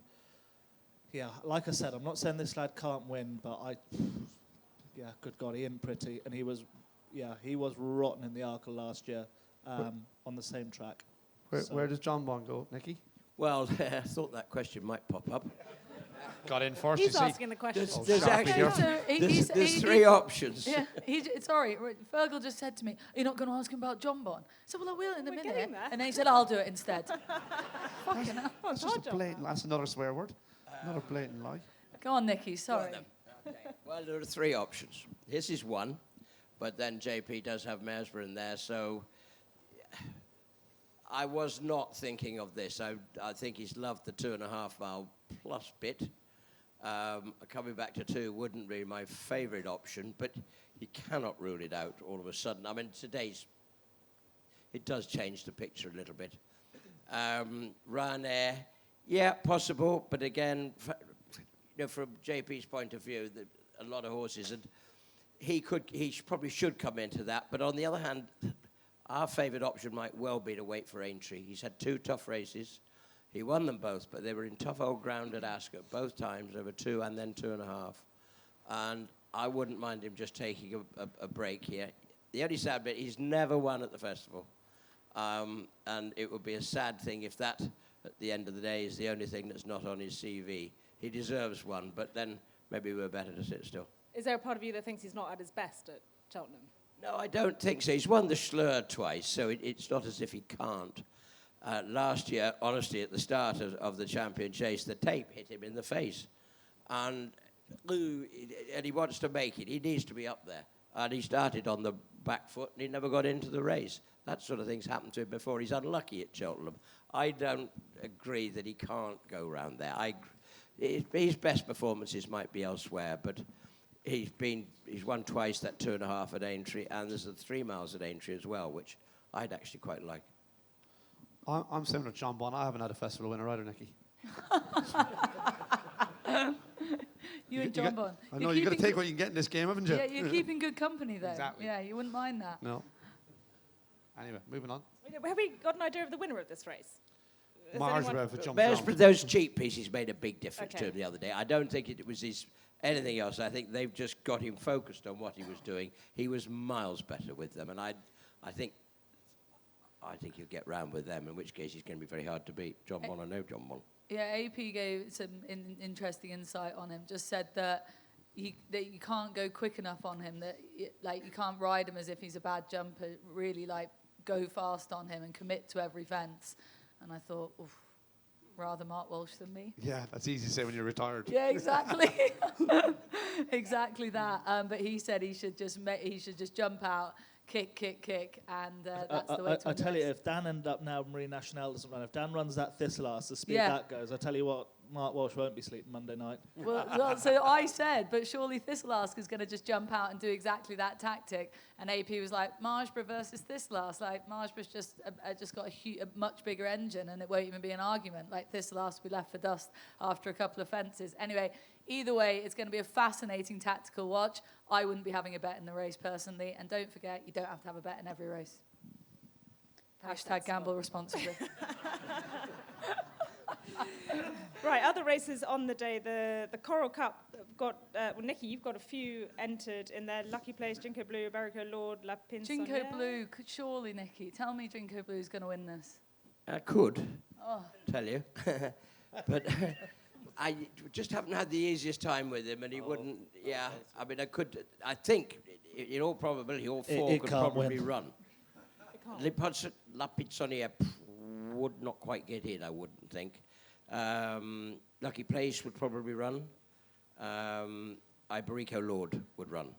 yeah, like I said, I'm not saying this lad can't win, but good God, he ain't pretty, and he was rotten in the Arkle last year on the same track. Where does John Bond go, Nicky? Well, I thought that question might pop up. Got in first, He's you see. asking the question. There's actually there's 3 options. Yeah, sorry, Fergal just said to me, "Are you not going to ask him about John Bond?" I said, "Well, I will in a We're minute." getting there. And then he said, "I'll do it instead." Fucking hell. That's just a blatant. That's another swear word. Another blatant lie. Go on, Nicky, sorry. Okay. Well, there are 3 options. This is one, but then JP does have Mesmer in there, so I was not thinking of this. I think he's loved the 2.5 mile plus bit. Coming back to 2 wouldn't be my favourite option, but you cannot rule it out all of a sudden. I mean, it does change the picture a little bit. Ryanair, yeah, possible, but again, from JP's point of view, a lot of horses, and he probably should come into that. But on the other hand, our favourite option might well be to wait for Aintree. He's had 2 tough races. He won them both, but they were in tough old ground at Ascot both times, over 2 and then 2.5. And I wouldn't mind him just taking a break here. The only sad bit, he's never won at the festival. And it would be a sad thing if that, at the end of the day, is the only thing that's not on his CV. He deserves one, but then maybe we're better to sit still. Is there a part of you that thinks he's not at his best at Cheltenham? No, I don't think so. He's won the Schlur twice, so it's not as if he can't. Last year, honestly, at the start of the champion chase, the tape hit him in the face. And he wants to make it. He needs to be up there. And he started on the back foot, and he never got into the race. That sort of thing's happened to him before. He's unlucky at Cheltenham. I don't agree that he can't go round there. His best performances might be elsewhere, but he's won twice that 2.5 at Aintree, and there's the 3 miles at Aintree as well, which I'd actually quite like. I'm similar to John Bond. I haven't had a festival winner either, Nicky. You and John Bond. I know, you've got to take what you can get in this game, haven't you? Yeah, you're keeping good company, though. Exactly. Yeah, you wouldn't mind that. No. Anyway, moving on. Have we got an idea of the winner of this race? Has anyone- Marsborough for John Bears, Bond. those cheap pieces made a big difference Okay. to him the other day. I don't think it was anything else. I think they've just got him focused on what he was doing. He was miles better with them, and I think he'll get round with them, in which case he's going to be very hard to beat. John Bond, I know John Bond. Yeah, AP gave some interesting insight on him. Just said that you can't go quick enough on him. That you can't ride him as if he's a bad jumper. Really, go fast on him and commit to every fence. And I thought, oof, rather Mark Walsh than me. Yeah, that's easy to say when you're retired. Yeah, exactly. Exactly that. But he said he should just jump out, kick, and that's the way to I tell you, invest. if Dan ended up now Marie Nationale doesn't run, if Dan runs that Thistleass, the speed Yeah. that goes, I tell you what, Mark Walsh won't be sleeping Monday night. Well, so I said, but surely Thistleask is going to just jump out and do exactly that tactic. And AP was like, Marsborough versus Thistleask. Marsborough's just got a much bigger engine, and it won't even be an argument. Thistleask will be left for dust after a couple of fences. Anyway, either way, it's going to be a fascinating tactical watch. I wouldn't be having a bet in the race personally. And don't forget, you don't have to have a bet in every race. Very Hashtag sensible. gamble responsibly. Right, other races on the day. The Coral Cup got, Nicky, you've got a few entered in there. Lucky Place, Jinko Blue, Barrico Lord, La Pinsonnière. Jinko Blue, surely, Nicky. Tell me Jinko Blue's going to win this. I could Oh. tell you, but I just haven't had the easiest time with him, and he wouldn't. Yeah, I mean, I could. I think, in all probability, all four It could can't probably win. run. It can't. La Pinsonnière would not quite get in, I wouldn't think. Lucky Place would probably run. Iberico Lord would run.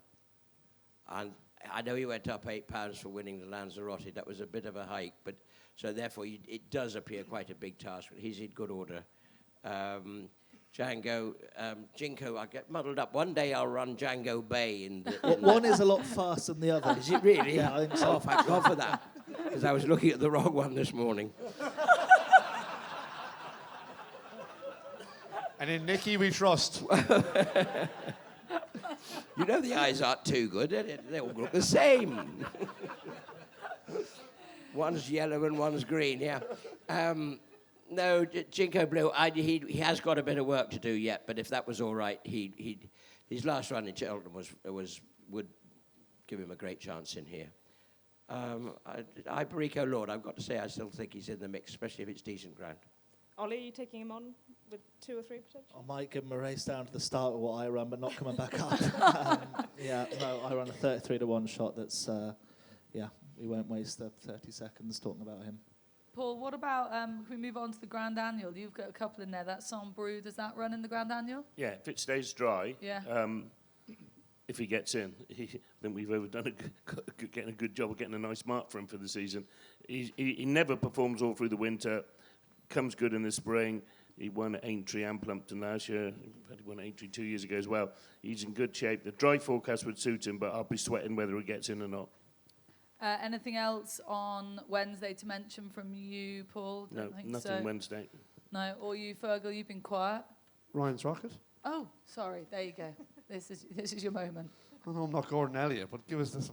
And I know he went up £8 for winning the Lanzarote. That was a bit of a hike, but so therefore it does appear quite a big task. But he's in good order. Jinko, I get muddled up. One day I'll run Django Bay in the. One is a lot faster than the other. Is it really? Yeah, I think so. Oh, thank God for that. Because I was looking at the wrong one this morning. And in Nicky we trust. You know the eyes aren't too good, they all look the same. One's yellow and one's green, yeah. No, Jinko Blue, he has got a bit of work to do yet, but if that was all right, his last run in Cheltenham would give him a great chance in here. Iberico Lord, I've got to say, I still think he's in the mix, especially if it's decent ground. Ollie, are you taking him on with 2 or 3 potential? I might give him a race down to the start of what I run, but not coming back up. I run a 33-1 shot that's, we won't waste the 30 seconds talking about him. Paul, what about, can we move on to the Grand Annual? You've got a couple in there. That Sombreux, does that run in the Grand Annual? Yeah, if it stays dry, Yeah. if he gets in, I think we've overdone getting a good job of getting a nice mark for him for the season. He never performs all through the winter, comes good in the spring. He won at Aintree and Plumpton last year. He won at Aintree 2 years ago as well. He's in good shape. The dry forecast would suit him, but I'll be sweating whether he gets in or not. Anything else on Wednesday to mention from you, Paul? No, Don't think nothing so. Wednesday. No, or you, Fergal, you've been quiet. Ryan's Rocket? Oh, sorry, there you go. This is your moment. I know I'm not Gordon Elliott, but give us this,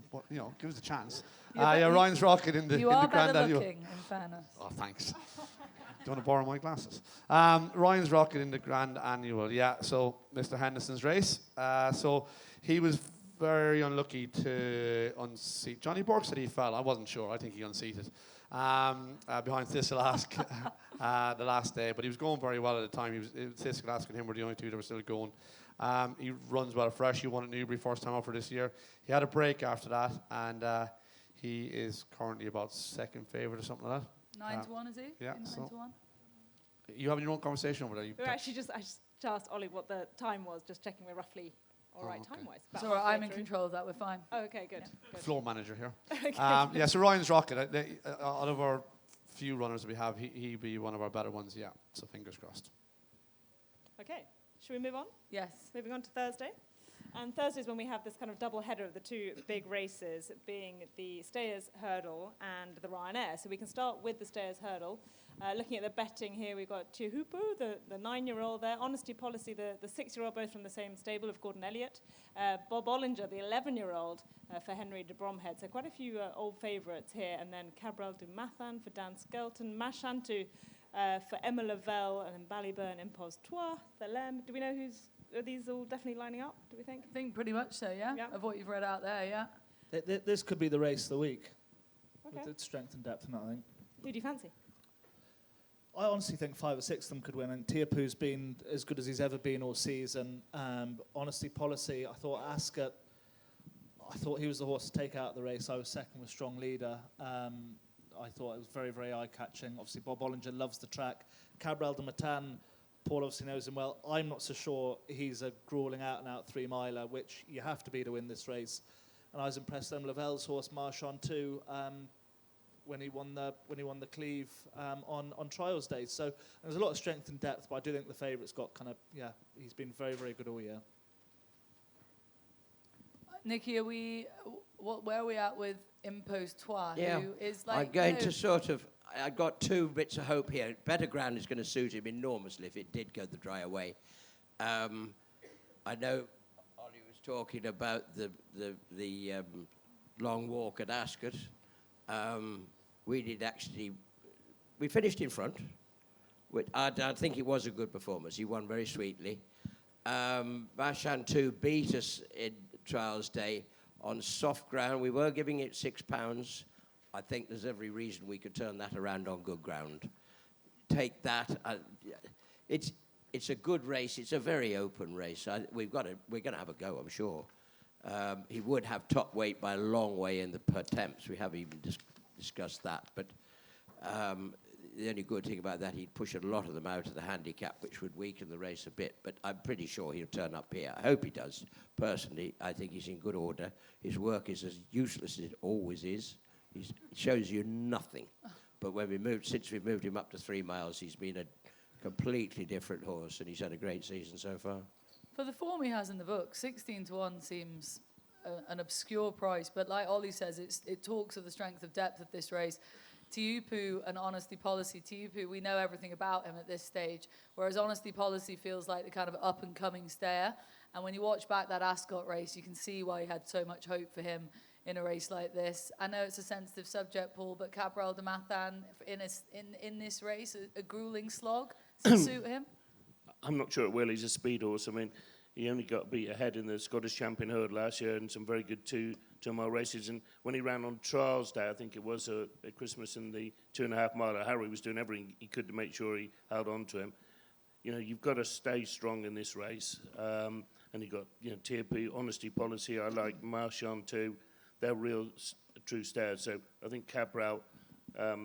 give us a chance. You're be- Ryan's Rocket in the You in are the Grand better Annual. looking, in fairness. Oh, thanks. Do you want to borrow my glasses? Ryan's Rocket in the Grand Annual, yeah. So Mr. Henderson's race. So he was very unlucky to unseat. Johnny Bork said he fell. I wasn't sure. I think he unseated behind Thistleask the last day. But he was going very well at the time. Thistleask and him were the only two that were still going. He runs well fresh. He won at Newbury first time out for this year. He had a break after that, and he is currently about second favourite or something like that. 9-1, is he? Yeah, 9-1. You having your own conversation over there? We were actually I just asked Ollie what the time was, just checking we're roughly all right okay. time-wise. It's About all right, halfway I'm in through. control of that, we're fine. Oh, okay, good. good. Floor manager here. Okay. So Ryan's Rocket, out of our few runners we have, he'd be one of our better ones, yeah. So fingers crossed. Okay, should we move on? Yes. Moving on to Thursday. And Thursday is when we have this kind of double header of the two big races, being the Stayers Hurdle and the Ryanair. So we can start with the Stayers Hurdle. Looking at the betting here, we've got Chihupu, the 9-year-old there, Honesty Policy, the 6-year-old, both from the same stable of Gordon Elliott, Bob Ollinger, the 11-year-old for Henry de Bromhead. So quite a few old favourites here. And then Cabral du Mathan for Dan Skelton, Mashantu for Emma Lavelle, and then Ballyburn Impose-Toi, the Lem. Do we know are these all definitely lining up, do we think? I think pretty much so, yeah? Yeah. Of what you've read out there, yeah? This could be the race of the week. Okay. With its strength and depth in it, I think. Who do you fancy? I honestly think 5 or 6 of them could win. And Tiapu's been as good as he's ever been all season. Honesty Policy, I thought Ascot, I thought he was the horse to take out the race. I was second with Strong Leader. I thought it was very, very eye-catching. Obviously, Bob Ollinger loves the track. Cabral de Matan, Paul obviously knows him well. I'm not so sure he's a grueling out-and-out 3-miler, which you have to be to win this race. And I was impressed with Lavelle's horse, Marchand, too, when he won the Cleve on trials day. So there's a lot of strength and depth, but I do think the favourite's got he's been very, very good all year. Nicky, where are we at with Impose-Toi? Yeah, Who is like, I'm going to I've got 2 bits of hope here. Better ground is going to suit him enormously if it did go the dry away. I know Ollie was talking about the long walk at Ascot. We finished in front. I think it was a good performance. He won very sweetly. Bashan 2 beat us in trials day on soft ground. We were giving it £6. I think there's every reason we could turn that around on good ground. Take that. It's a good race. It's a very open race. We're going to have a go, I'm sure. He would have top weight by a long way in the per temps. We haven't even discussed that. But the only good thing about that, he'd push a lot of them out of the handicap, which would weaken the race a bit. But I'm pretty sure he'll turn up here. I hope he does. Personally, I think he's in good order. His work is as useless as it always is. He shows you nothing. But since we've moved him up to 3 miles, he's been a completely different horse, and he's had a great season so far. For the form he has in the book, 16-1 seems an obscure price, but like Ollie says, it talks of the strength of depth of this race. Tiupu and Honesty Policy. Tiupu, we know everything about him at this stage, whereas Honesty Policy feels like the kind of up-and-coming stayer. And when you watch back that Ascot race, you can see why you had so much hope for him in a race like this. I know it's a sensitive subject, Paul, but Cabral de Mathan in this race, a grueling slog, does it suit him? I'm not sure it will. He's a speed horse. I mean, he only got beat ahead in the Scottish Champion Hurdle last year and some very good two-mile races. And when he ran on Trials Day, I think it was at Christmas in the 2.5 mile, Harry was doing everything he could to make sure he held on to him. You know, you've got to stay strong in this race. And you've got, TP, Honesty Policy. I like Marchand too. They're real true stayers. So I think Cabral, I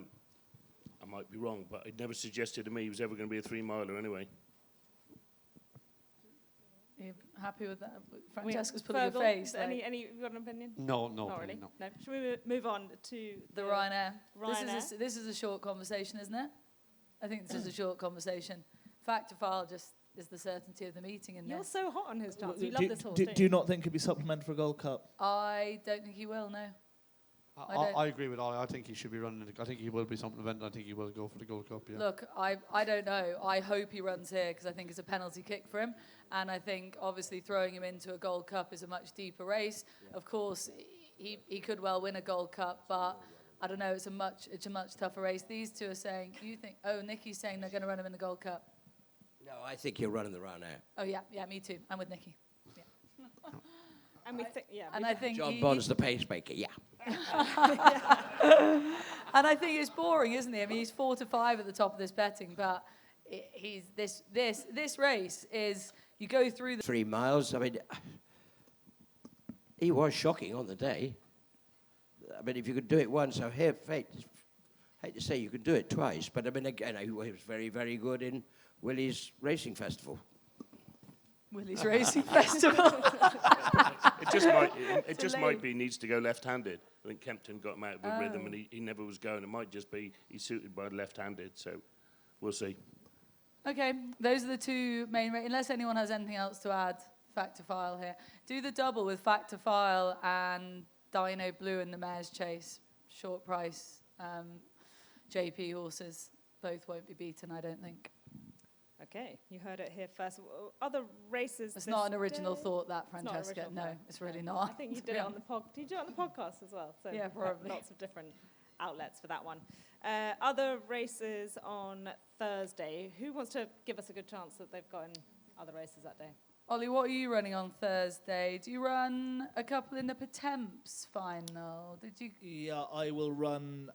might be wrong, but it never suggested to me he was ever going to be a 3-miler anyway. Are you happy with that? Francesca's pulling a face. Any you got an opinion? No, Not really. no. No. Should we move on to the Ryanair? Ryanair? This is a short conversation, isn't it? I think this is a short conversation. Fact to file just is the certainty of the meeting in You're this. so hot on his chance. You Do- love this horse, do don't you you? not think he'd be supplemented for a Gold Cup? I don't think he will, no. I agree with Ollie. I think he should be running. I think he will be something event. I think he will go for the Gold Cup. Yeah. Look, I don't know. I hope he runs here because I think it's a penalty kick for him. And I think obviously throwing him into a Gold Cup is a much deeper race. Yeah. Of course, he could well win a Gold Cup, but I don't know. It's a much tougher race. These two are saying, Nicky's saying they're going to run him in the Gold Cup. No, I think he'll run in the Ryanair. Oh yeah, me too. I'm with Nicky. Yeah. And we think, I think John Bond's the pacemaker, yeah. And I think it's boring, isn't he? I mean, he's 4 to 5 at the top of this betting, but this race is you go through the 3 miles. I mean, he was shocking on the day. I mean, if you could do it once, I hate to say you could do it twice, but I mean, again, he was very, very good in Willie's Racing Festival. Willie's Racing Festival. It just might be needs to go left-handed. I think Kempton got him out of a rhythm and he never was going. It might just be he's suited by left-handed, so we'll see. Okay, those are the two main unless anyone has anything else to add, fact to file here. Do the double with fact to file and Dino Blue in the Mare's Chase. Short price, JP horses. Both won't be beaten, I don't think. Okay, you heard it here first. Other races. It's not an original thought, that, Francesca. No, it's really not. I think you did it on the Did you do it on the podcast as well? So yeah, probably. Lots of different outlets for that one. Other races on Thursday. Who wants to give us a good chance that they've got in other races that day? Ollie, what are you running on Thursday? Do you run a couple in the Pertemps final? Did you? Yeah, I will run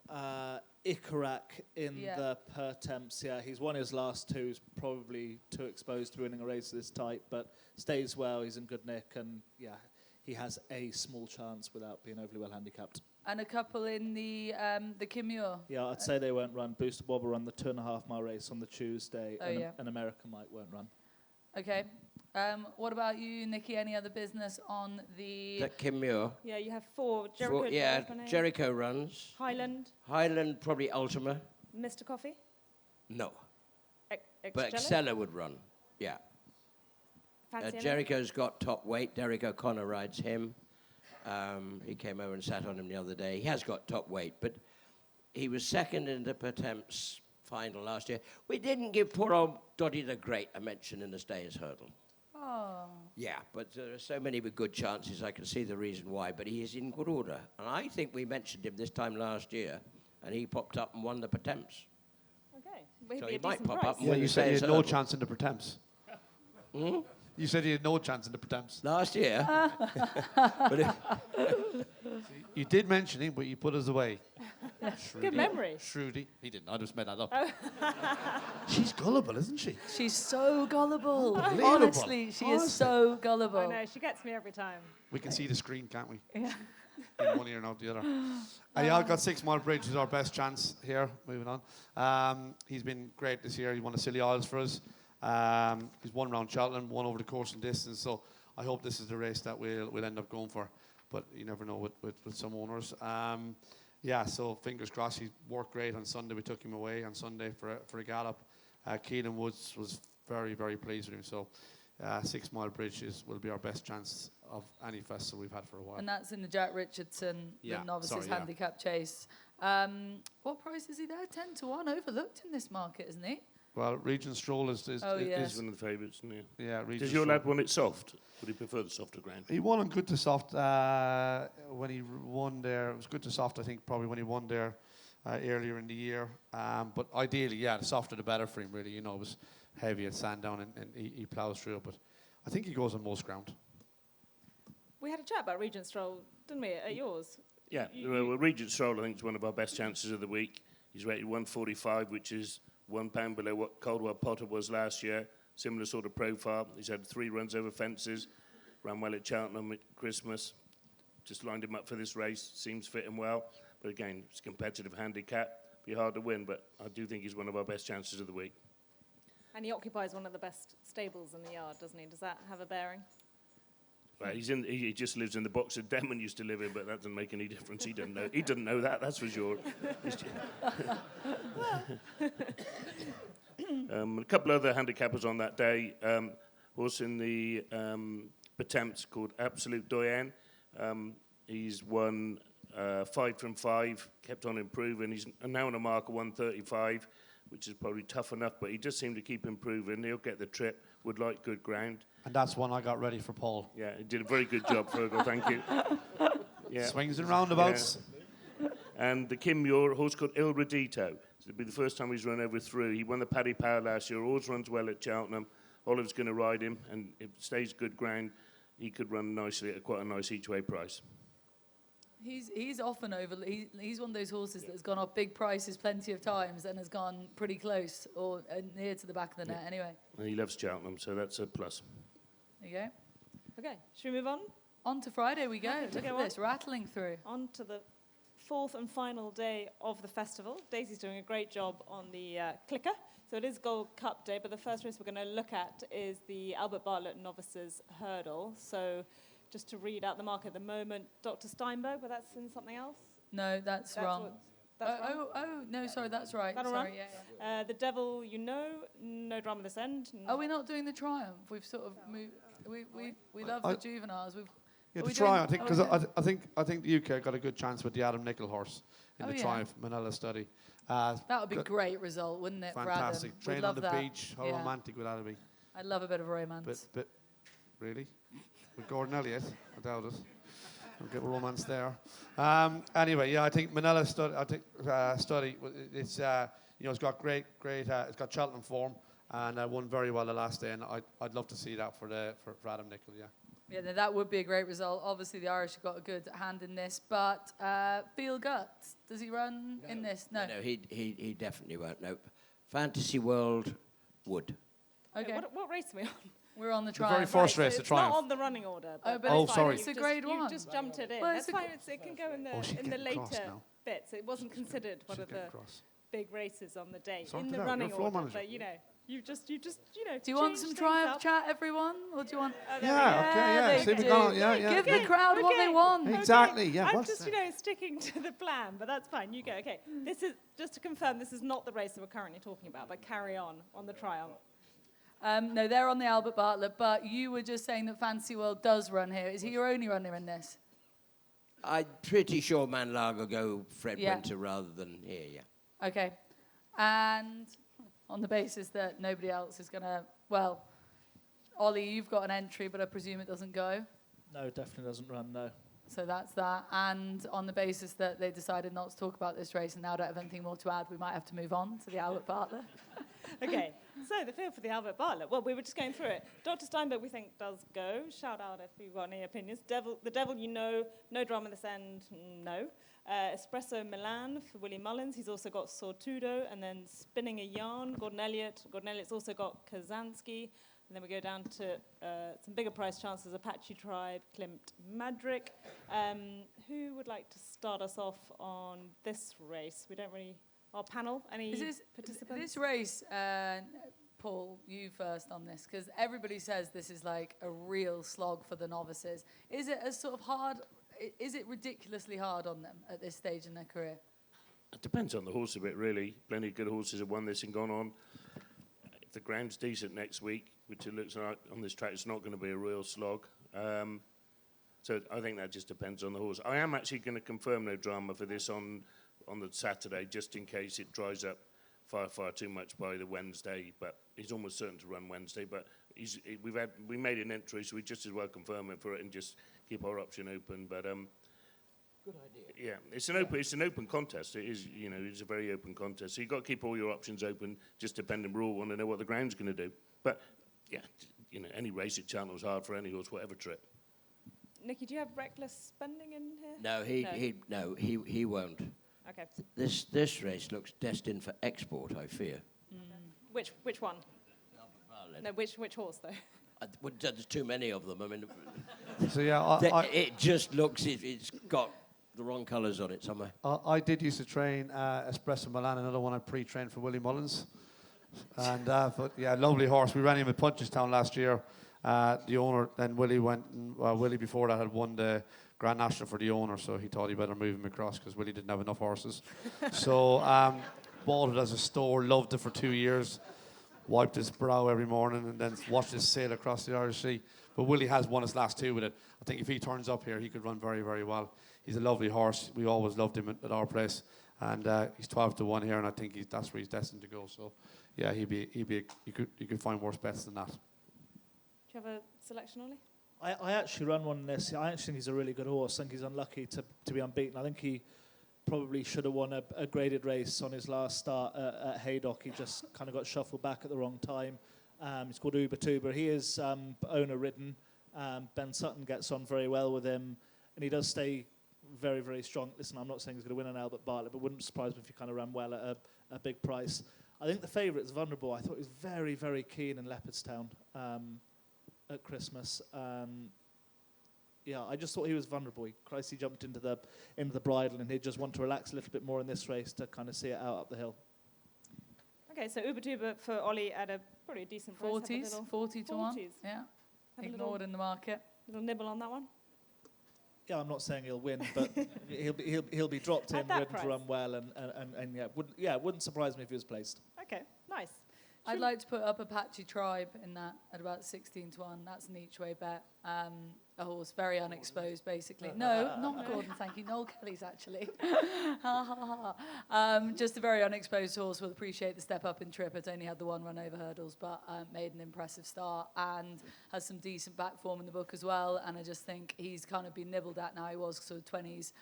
Ikarak in the Pertemps. Yeah, he's won his last two. He's probably too exposed to winning a race this type, but stays well. He's in good nick, and yeah, he has a small chance without being overly well handicapped. And a couple in the Kimure. Yeah, I'd say they won't run. Booster Bob will run the 2.5 mile race on the Tuesday, and American Mike won't run. Okay. What about you, Nicky? Any other business on the Kimure? Yeah, you have 4. Jericho. Jericho runs. Highland probably Ultima. Mr. Coffee? No. But Excella would run. Yeah. Jericho's got top weight. Derek O'Connor rides him. He came over and sat on him the other day. He has got top weight, but he was second in the Pertemps final last year. We didn't give poor old Doddy the Great a mention in the Stayers Hurdle. Oh. Yeah, but there are so many with good chances, I can see the reason why, but he is in good order. And I think we mentioned him this time last year, and he popped up and won the Pertemps. Okay. Okay. Maybe So a he might decent pop price. up. Yeah, When you you said say you had it's no hurdle. chance in the Pretemps. Hmm? You said you had no chance in the Pretemps. Last year. But You did mention him, but you put us away. Good memory. Shrudy. He didn't. I just made that up. She's gullible, isn't she? She's so gullible. Unbelievable. Honestly, she is Honestly. so gullible. I know, she gets me every time. We can see the screen, can't we? Yeah. In one ear and out the other. Yeah, I've got 6 Mile Bridge is our best chance here. Moving on. He's been great this year. He won the Scilly Isles for us. He's won round Cheltenham, won over the course and distance. So I hope this is the race that we'll end up going for. But you never know with some owners. Yeah, so fingers crossed. He worked great on Sunday. We took him away on Sunday for a gallop. Keelan Woods was very, very pleased with him. So 6 Mile Bridge will be our best chance of any festival we've had for a while. And that's in the Jack Richardson, Yeah, the novices sorry, yeah. handicap chase. What price is he there? 10 to 1. Overlooked in this market, isn't he? Well, Regent Stroll is Oh, yeah. He's one of the favourites, isn't he? yeah. Regent Does your Stroll. lad want it soft? Would he prefer the softer ground? He won on good to soft when he won there. It was good to soft, I think, probably when he won there earlier in the year. But ideally, yeah, the softer the better for him, really. You know, it was heavy at Sandown and he ploughs through it. But I think he goes on most ground. We had a chat about Regent Stroll, didn't we, at yours? Yeah, well, Regent Stroll, I think, is one of our best chances of the week. He's rated 145, which is £1 below what Caldwell Potter was last year. Similar sort of profile. He's had 3 runs over fences, ran well at Cheltenham at Christmas. Just lined him up for this race. Seems fit him well. But again, it's a competitive handicap. Be hard to win, but I do think he's one of our best chances of the week. And he occupies one of the best stables in the yard, doesn't he? Does that have a bearing? Well, he just lives in the box that Demon used to live in, but that doesn't make any difference. He doesn't know that, that's for sure. A couple other handicappers on that day. Horse in the attempts called Absolute Doyen. He's won 5 from 5, kept on improving. He's now on a mark of 135, which is probably tough enough, but he just seemed to keep improving. He'll get the trip, would like good ground. And that's one I got ready for Paul. Yeah, he did a very good job, Fergal, thank you. Yeah. Swings and roundabouts. Yeah. And the Kim Muir horse called Il Redito. It'll be the first time he's run over through. He won the Paddy Power last year, always runs well at Cheltenham. Oliver's going to ride him, and if it stays good ground, he could run nicely at quite a nice each-way price. He's often over. He's one of those horses that has gone off big prices plenty of times and has gone pretty close or near to the back of the net anyway. And he loves Cheltenham, so that's a plus. There you go. Okay, should we move on? On to Friday we go. Happy to Look go at on. this, rattling through. On to the 4th and final day of the festival. Daisy's doing a great job on the clicker. So it is Gold Cup Day, but the first race we're going to look at is the Albert Bartlett Novices Hurdle. So just to read out the mark at the moment, Dr. Steinberg, but that's in something else? No, that's wrong. That's wrong. No, sorry, that's right. That'll Sorry, run. yeah. The Devil, you know, no drama this end. Oh, we're not doing the Triumph. We've sort of moved. We love the juveniles. Yeah, Are to we try, doing- I think, are because we I think the UK got a good chance with the Adam Nicholls horse in Oh, the yeah. Triumph Manila study. That would be a good- great result, wouldn't it, Fantastic. for Adam? Train We'd on love the that. beach. How Yeah. romantic would that be? I love a bit of romance. But really? With Gordon Elliott? I doubt it. We'll get romance there. Anyway, yeah, I think Manila study. It's it's got great. It's got Cheltenham form and won very well the last day. And I'd love to see that for Adam Nicholls. Yeah. Yeah, no, that would be a great result. Obviously, the Irish have got a good hand in this, but Feel Gut, does he run in this? No. No, he definitely won't. No. Fantasy World would. Okay, What race are we on? we're on the The Triumph. very first Right, race, so the it's Triumph. not on the running order. Oh, but Oh, it's sorry. It's a grade you've one. just jumped it in. Well, That's it's a fine. It can go in the she's in the getting cross later now. bits. It wasn't considered one She's of the getting cross. big races on the day Sort in it the out. running You're a floor order. manager. But you just Do you want some changed Triumph things up. chat, everyone? Or do you want... Oh, there we Yeah, go. okay, yeah. they See, we've do. gone on, yeah. Give the crowd what they want. Hey. Exactly, yeah, I'm what's just, that? sticking to the plan, but that's fine. You go. Okay. This is, just to confirm, this is not the race that we're currently talking about, but carry on the Triumph. No, they're on the Albert Bartlett, but you were just saying that Fantasy World does run here. Is he your only runner in this? I'm pretty sure Manlag will go Fred Yeah. Winter rather than here, yeah. Okay. And on the basis that nobody else is going to... Well, Ollie, you've got an entry, but I presume it doesn't go. No, definitely doesn't run, no. So that's that. And on the basis that they decided not to talk about this race and now don't have anything more to add, we might have to move on to the Albert Bartlett. Okay, so the field for the Albert Bartlett. Well, we were just going through it. Dr. Steinberg, we think, does go. Shout out if you've got any opinions. The Devil, you know, no drama this end, no. Espresso Milan for Willie Mullins. He's also got Sortudo, and then Spinning a Yarn, Gordon Elliott. Gordon Elliott's also got Kazansky. And then we go down to some bigger price chances, Apache Tribe, Klimt Madrick. Who would like to start us off on this race? We don't really... Our panel, any participants? This race, Paul, you first on this, because everybody says this is like a real slog for the novices. Is it as sort of hard, is it ridiculously hard on them at this stage in their career? It depends on the horse a bit, really. Plenty of good horses have won this and gone on. If the ground's decent next week, which it looks like on this track, it's not going to be a real slog. So I think that just depends on the horse. I am actually going to confirm no drama for this on the Saturday, just in case it dries up far too much by the Wednesday. But he's almost certain to run Wednesday. But we made an entry, so we just as well confirm it for it and just keep our option open. But Good idea. yeah, it's an open contest. It is, it's a very open contest. So you've got to keep all your options open, just depending. We all want to know what the ground's going to do. But yeah, any race at Cheltenham's hard for any horse, whatever trip. Nicky, do you have reckless spending in here? No, he won't. Okay. This race looks destined for export, I fear. Which one? No, which horse though? There's too many of them. I mean, So yeah, it just looks it's got the wrong colours on it somewhere. I did used to train Espresso Milan, another one I pre-trained for Willie Mullins. And but yeah, lovely horse. We ran him at Punchestown last year. The owner, then Willie went, Willie before that had won the Grand National for the owner, so he thought he better move him across because Willie didn't have enough horses. So bought it as a store, loved it for 2 years, wiped his brow every morning and then watched it sail across the Irish Sea. But Willie has won his last two with it. I think if he turns up here, he could run very, very well. He's a lovely horse. We always loved him at our place. And he's 12-1 here, and I think that's where he's destined to go. So yeah, you could find worse bets than that. Do you have a selection, Ollie? I actually run one in this. I actually think he's a really good horse. I think he's unlucky to be unbeaten. I think he probably should have won a graded race on his last start at Haydock. He just kind of got shuffled back at the wrong time. He's called Uber Tuber. He is owner-ridden. Ben Sutton gets on very well with him, and he does stay very, very strong. Listen, I'm not saying he's going to win an Albert Bartlett, but wouldn't surprise me if he kind of ran well at a big price. I think the favourite's Vulnerable. I thought he was very, very keen in Leopardstown at Christmas. Yeah, I just thought he was vulnerable. He jumped into the bridle, and he'd just want to relax a little bit more in this race to kind of see it out up the hill. Okay, so Uber Tuber for Ollie at a pretty decent price. 40 to 1. 40s. Yeah, Have a ignored in the market. Little nibble on that one. Yeah, I'm not saying he'll win, but he'll be dropped in, At that ridden price. to run well, and yeah, it wouldn't surprise me if he was placed. Okay, nice. I'd like to put up Apache Tribe in that at about 16 to 1. That's an each way bet. A horse very unexposed, basically. No, not Gordon, thank you. Noel Kelly's actually. Just a very unexposed horse. Will appreciate the step up in trip. It's only had the one run over hurdles, but made an impressive start and has some decent back form in the book as well. And I just think he's kind of been nibbled at now. He was sort of 20s.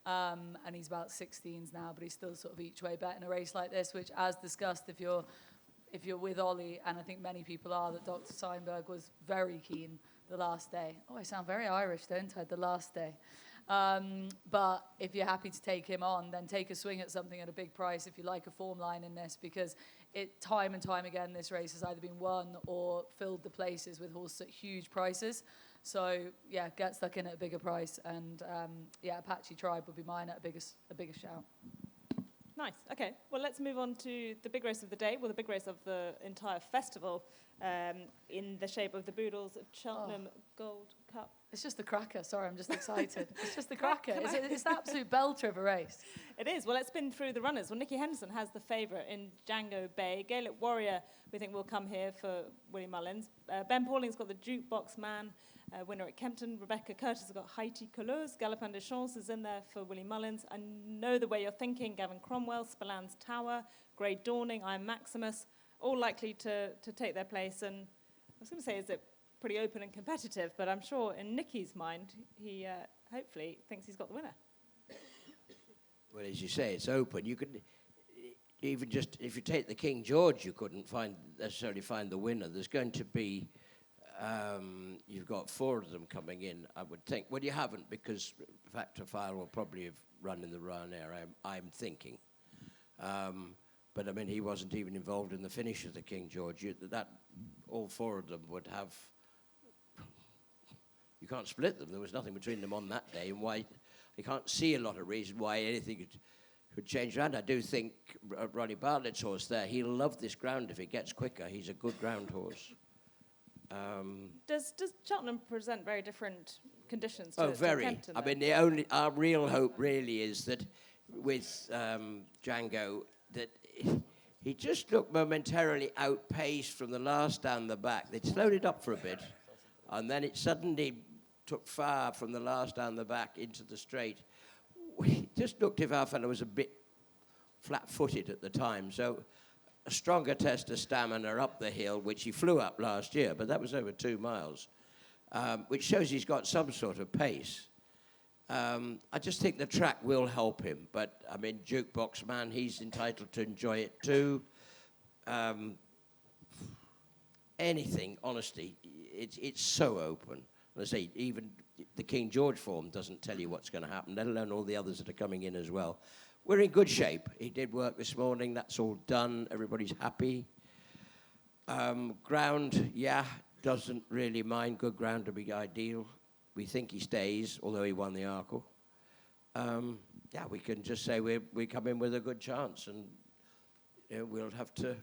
And he's about 16s now, but he's still sort of each way bet in a race like this, which, as discussed, if you're with Ollie, and I think many people are, that Dr. Steinberg was very keen the last day. Oh, I sound very Irish, don't I? The last day. But if you're happy to take him on, then take a swing at something at a big price if you like a form line in this, because time and time again, this race has either been won or filled the places with horses at huge prices. So, yeah, get stuck in at a bigger price. And, Apache Tribe would be mine at a bigger shout. Nice. Okay. Well, let's move on to the big race of the day. Well, the big race of the entire festival, in the shape of the Boodles Cheltenham Gold Cup. It's just the cracker. Sorry, I'm just excited. It's just the cracker. It's the absolute belter of a race. It is. Well, let's spin through the runners. Well, Nicky Henderson has the favourite in Django Bay. Gaelic Warrior, we think, will come here for Willie Mullins. Ben Pauling's got the Jukebox Man, winner at Kempton. Rebecca Curtis has got Haiti Colours. Galopin de Chance is in there for Willie Mullins. I know the way you're thinking. Gavin Cromwell, Spallan's Tower, Grey Dawning, I Am Maximus, all likely to take their place. And I was going to say, is it pretty open and competitive? But I'm sure in Nicky's mind, he hopefully thinks he's got the winner. Well, as you say, it's open. You could even just, if you take the King George, you couldn't necessarily find the winner. There's going to be, you've got 4 of them coming in, I would think. Well, you haven't, because Factor File will probably have run in the Ryanair, I'm thinking. But, I mean, he wasn't even involved in the finish of the King George. All 4 of them would have... You can't split them. There was nothing between them on that day, and why... You can't see a lot of reason why anything could change around. I do think Ronnie Bartlett's horse there, he'll love this ground if it gets quicker. He's a good ground horse. Does Cheltenham present very different conditions to Oh, very. Kempton, I then? mean, our real hope really is that with Django, that he just looked momentarily outpaced from the last down the back. They'd slowed it up for a bit, and then it suddenly took far from the last down the back into the straight. We just looked if our fellow was a bit flat-footed at the time, so a stronger test of stamina up the hill, which he flew up last year, but that was over 2 miles, which shows he's got some sort of pace. I just think the track will help him, but, I mean, Jukebox Man, he's entitled to enjoy it too. Anything, honestly, it's so open. As I say, even the King George form doesn't tell you what's going to happen, let alone all the others that are coming in as well. We're in good shape. He did work this morning. That's all done. Everybody's happy. Ground, doesn't really mind. Good ground to be ideal. We think he stays, although he won the Arkle. We can just say we come in with a good chance, and we'll have to,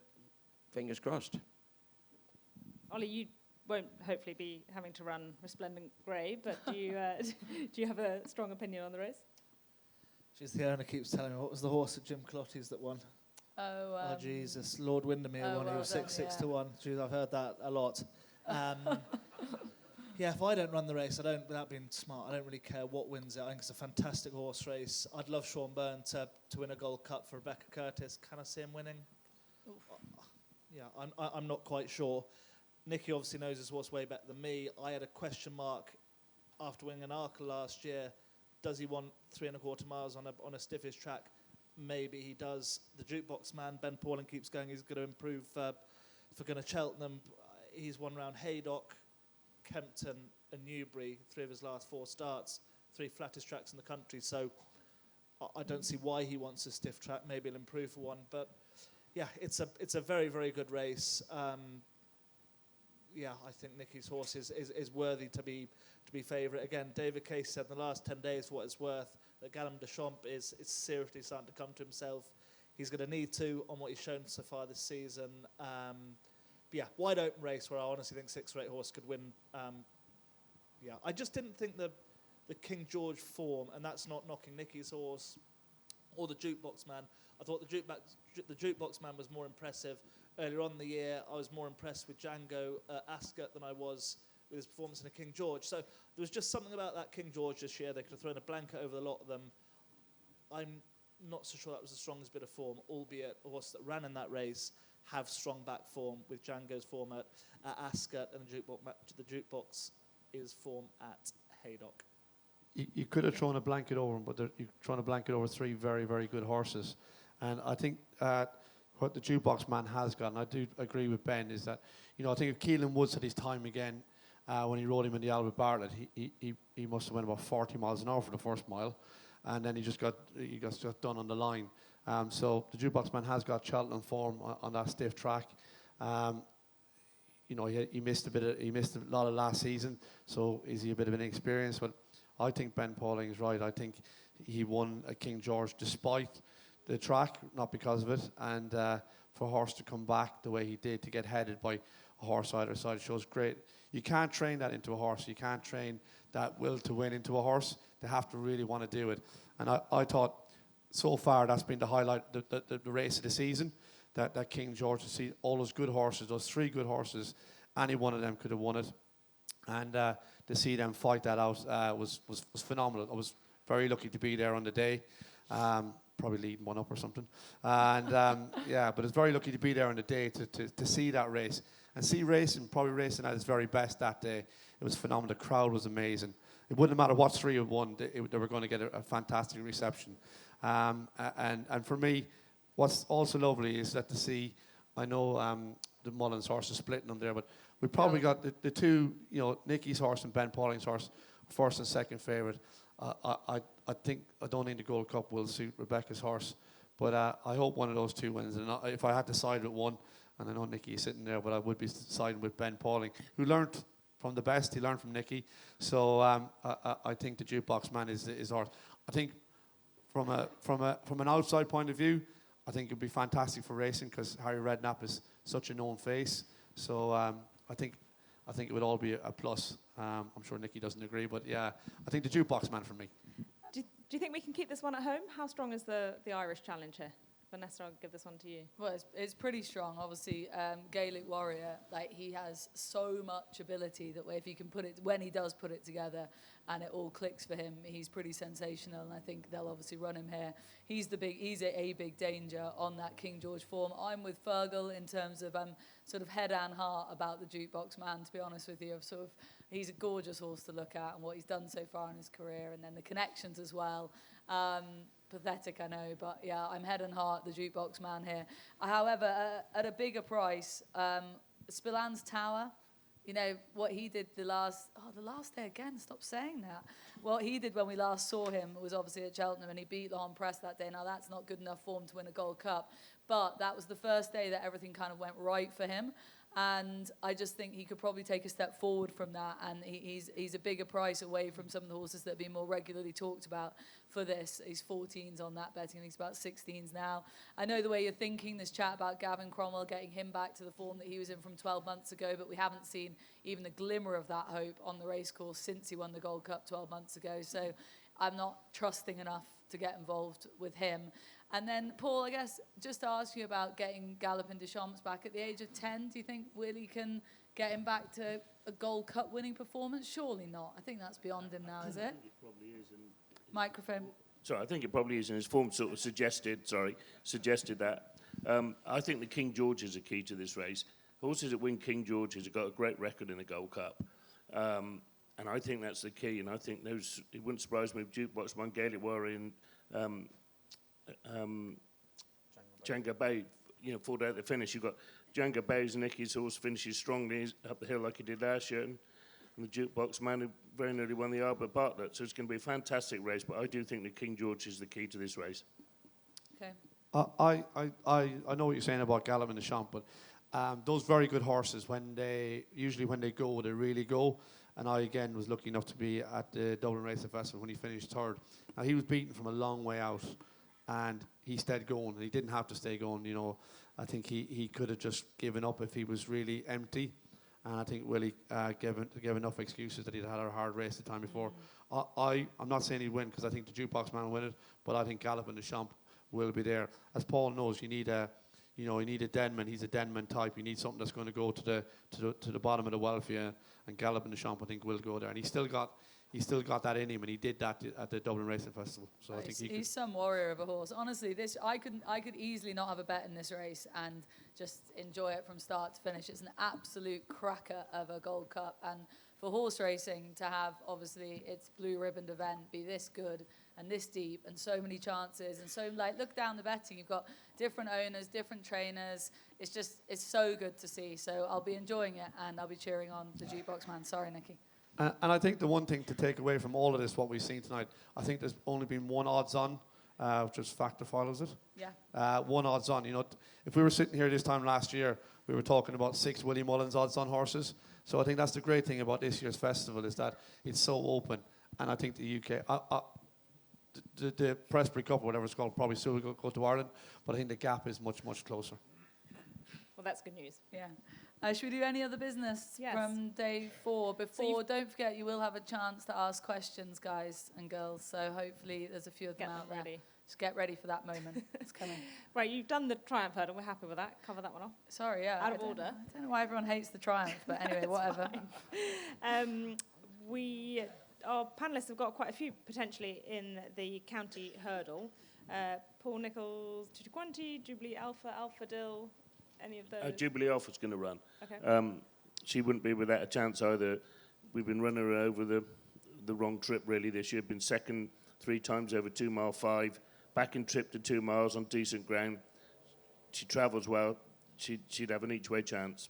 fingers crossed. Ollie, you won't hopefully be having to run Resplendent Grey, but do you have a strong opinion on the race? Jeez, the owner keeps telling me, what was the horse at Jim Clotty's that won? Oh, Jesus, Lord Windermere won. He was 6 to 1. Jeez, I've heard that a lot. If I don't run the race, without being smart, I don't really care what wins it. I think it's a fantastic horse race. I'd love Sean Byrne to win a Gold Cup for Rebecca Curtis. Can I see him winning? I'm not quite sure. Nicky obviously knows his horse way better than me. I had a question mark after winning an Arkle last year. Does he want 3.25 miles on a stiffish track? Maybe he does. The Jukebox Man, Ben Pauling, keeps going. He's going to improve for Cheltenham. He's won round Haydock, Kempton and Newbury, 3 of his last 4 starts, 3 flattest tracks in the country. So I don't see why he wants a stiff track. Maybe he'll improve for one. But it's a very, very good race. I think Nicky's horse is worthy to be favourite. Again, David Case said in the last 10 days, for what it's worth, that Gallum Deschamps is seriously starting to come to himself. He's going to need to on what he's shown so far this season. Wide open race where I honestly think 6 or 8 horse could win. I just didn't think the King George form, and that's not knocking Nicky's horse or the Jukebox Man. I thought the Jukebox Man was more impressive. Earlier on in the year, I was more impressed with Django Ascot than I was with his performance in a King George. So there was just something about that King George this year. They could have thrown a blanket over the lot of them. I'm not so sure that was the strongest bit of form, albeit a horse that ran in that race have strong back form with Django's form at Ascot, and the Jukebox is form at Haydock. You could have thrown a blanket over him, but you're throwing a blanket over 3 very, very good horses. And I think what the Jukebox Man has got, and I do agree with Ben, is that, I think if Keelan Woods had his time again when he rode him in the Albert Bartlett, he must have went about 40 miles an hour for the first mile, and then he just got done on the line. So the Jukebox Man has got Cheltenham form on that stiff track. He missed a lot of last season, so is he a bit of an inexperience? But I think Ben Pauling is right. I think he won a King George despite the track, not because of it, and for a horse to come back the way he did, to get headed by a horse either side, shows great. You can't train that into a horse. You can't train that will to win into a horse. They have to really want to do it. And I thought so far that's been the highlight, the race of the season, that King George, to see all those good horses, those 3 good horses, any one of them could have won it. And to see them fight that out was phenomenal. I was very lucky to be there on the day. Probably leading one up or something. And but it's very lucky to be there on the day to see that race. And see probably racing at its very best that day. It was phenomenal. The crowd was amazing. it wouldn't matter what 3 have won, they were going to get a fantastic reception. And for me, what's also lovely is that to see, I know the Mullins horse is splitting them there, but we probably got the two, Nicky's horse and Ben Pauling's horse, first and second favourite. I don't think the Gold Cup will suit Rebecca's horse, but I hope one of those 2 wins. And if I had to side with one, and I know Nicky is sitting there, but I would be siding with Ben Pauling, who learnt from the best. He learned from Nicky. So I think the Jukebox Man is horse. I think from an outside point of view, I think it'd be fantastic for racing because Harry Redknapp is such a known face. So I think it would all be a plus. I'm sure Nicky doesn't agree, but yeah, I think the Jukebox Man for me. Do you think we can keep this one at home? How strong is the Irish challenge here? Vanessa, I'll give this one to you. Well, it's pretty strong. Obviously, Gaelic Warrior, like he has so much ability that if he can when he does put it together and it all clicks for him, he's pretty sensational. And I think they'll obviously run him here. He's a big danger on that King George form. I'm with Fergal in terms of sort of head and heart about the Jukebox Man. To be honest with you, he's a gorgeous horse to look at and what he's done so far in his career, and then the connections as well. Pathetic, I know, but yeah, I'm head and heart the Jukebox Man here. However, at a bigger price, Spillan's Tower, what he did the last day again, stop saying that. What he did when we last saw him was obviously at Cheltenham, and he beat Laurent Press that day. Now, that's not good enough form to win a Gold Cup, but that was the first day that everything kind of went right for him. And I just think he could probably take a step forward from that, and he's a bigger price away from some of the horses that have been more regularly talked about for this. He's 14s on that betting, he's about 16s now. I know the way you're thinking, this chat about Gavin Cromwell, getting him back to the form that he was in from 12 months ago, but we haven't seen even the glimmer of that hope on the racecourse since he won the Gold Cup 12 months ago. So I'm not trusting enough to get involved with him. And then, Paul, I guess, just to ask you about getting Galopin Deschamps back at the age of 10, do you think Willie can get him back to a Gold Cup winning performance? Surely not. I think that's beyond him now, is it? I think it probably is. Microphone. Sorry, I think it probably is, and his form sort of suggested that. I think the King Georges are key to this race. Horses that win King Georges have got a great record in the Gold Cup. And I think that's the key, and I think it wouldn't surprise me if Jukebox Man, Gaelic Warrior, and Django Bay, fought out the finish. You've got Django Bay's Nicky's horse finishes strongly up the hill like he did last year, and the Jukebox Man who very nearly won the Arbor Bartlett. So it's going to be a fantastic race, but I do think the King George is the key to this race. Okay. I know what you're saying about Galopin Deschamps, but those very good horses, when they go, they really go. And I, again, was lucky enough to be at the Dublin Racing Festival when he finished third. Now, he was beaten from a long way out, and he stayed going, and he didn't have to stay going. I think he could have just given up if he was really empty. And I think Willie gave enough excuses that he'd had a hard race the time before. I'm not saying he'd win, because I think the Jukebox Man will win it, but I think Galopin Deschamps will be there. As Paul knows, you need a Denman. He's a Denman type. You need something that's going to go to the bottom of the welfare, and Galopin Deschamps, I think, will go there. And he's still got that in him, and he did that at the Dublin Racing Festival. So I think he's some warrior of a horse. Honestly, I could easily not have a bet in this race and just enjoy it from start to finish. It's an absolute cracker of a Gold Cup, and for horse racing to have, obviously, its blue ribboned event be this good and this deep and so many chances, and so, look down the betting, you've got different owners, different trainers. It's so good to see. So I'll be enjoying it, and I'll be cheering on the Jukebox Man. Sorry, Nicky. And I think the one thing to take away from all of this, what we've seen tonight, I think there's only been one odds on, which is Factor follows it. Yeah. One odds on. If we were sitting here this time last year, we were talking about 6 Willie Mullins odds on horses. So I think that's the great thing about this year's festival, is that it's so open. And I think the UK, the Presbyterian Cup, or whatever it's called, probably still will go to Ireland, but I think the gap is much, much closer. Well, that's good news. Yeah. Should we do any other business from day 4? Don't forget, you will have a chance to ask questions, guys and girls. So hopefully there's a few of them out there. Just get ready for that moment. It's coming. Right, you've done the Triumph Hurdle. We're happy with that. Cover that one off. Sorry, yeah. Out of order. I don't know why everyone hates the Triumph, but anyway, whatever. Our panellists have got quite a few potentially in the county hurdle. Paul Nicholls, Tutti Quanti, Jubilee Alpha, Alpha Dill, any of those? Jubilee Alpha's going to run. Okay. She wouldn't be without a chance either. We've been running her over the the wrong trip really this year. Been second 3 times over 2 mile 5, back in trip to 2 miles on decent ground. She travels well. She'd have an each way chance.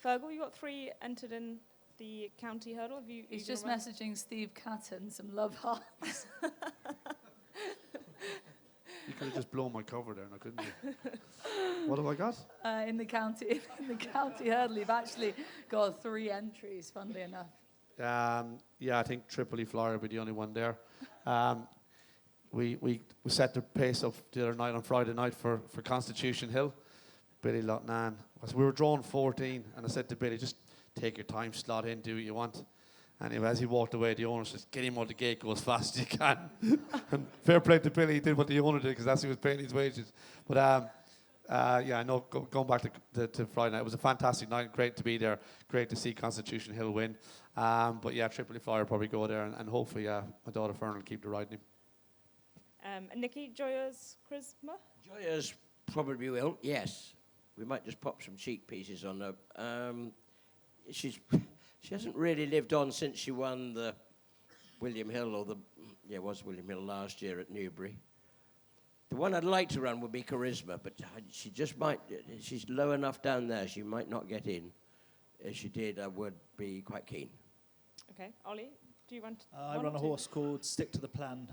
Fergal, you got 3 entered in the county hurdle. Have you? He's you just gonna run? messaging Steve Catton some love hearts. You could have just blown my cover there, now, couldn't you? What have I got? In the county hurdle, you've actually got 3 entries, funnily enough. Yeah, I think Tripoli Flyer will be the only one there. We set the pace up the other night on Friday night for Constitution Hill. Billy Lotnan. We were drawn 14, and I said to Billy, just take your time, slot in, do what you want. Anyway, as he walked away, the owner says, get him out the gate, go as fast as you can. And fair play to Billy, he did what the owner did, because that's who was paying his wages. But yeah, I know, going back to Friday night, it was a fantastic night, great to be there, great to see Constitution Hill win. But yeah, Tripoli Flyer will probably go there, and hopefully my daughter Fern will keep the riding him. And Nicky, Joya's Charisma? Joya's probably will, yes. We might just pop some cheek pieces on her. She hasn't really lived on since she won the William Hill, it was William Hill last year at Newbury. The one I'd like to run would be Charisma, but she just might, she's low enough down there, she might not get in. If she did, I would be quite keen. Okay, Ollie, do you run? I run a horse called Stick to the Plan.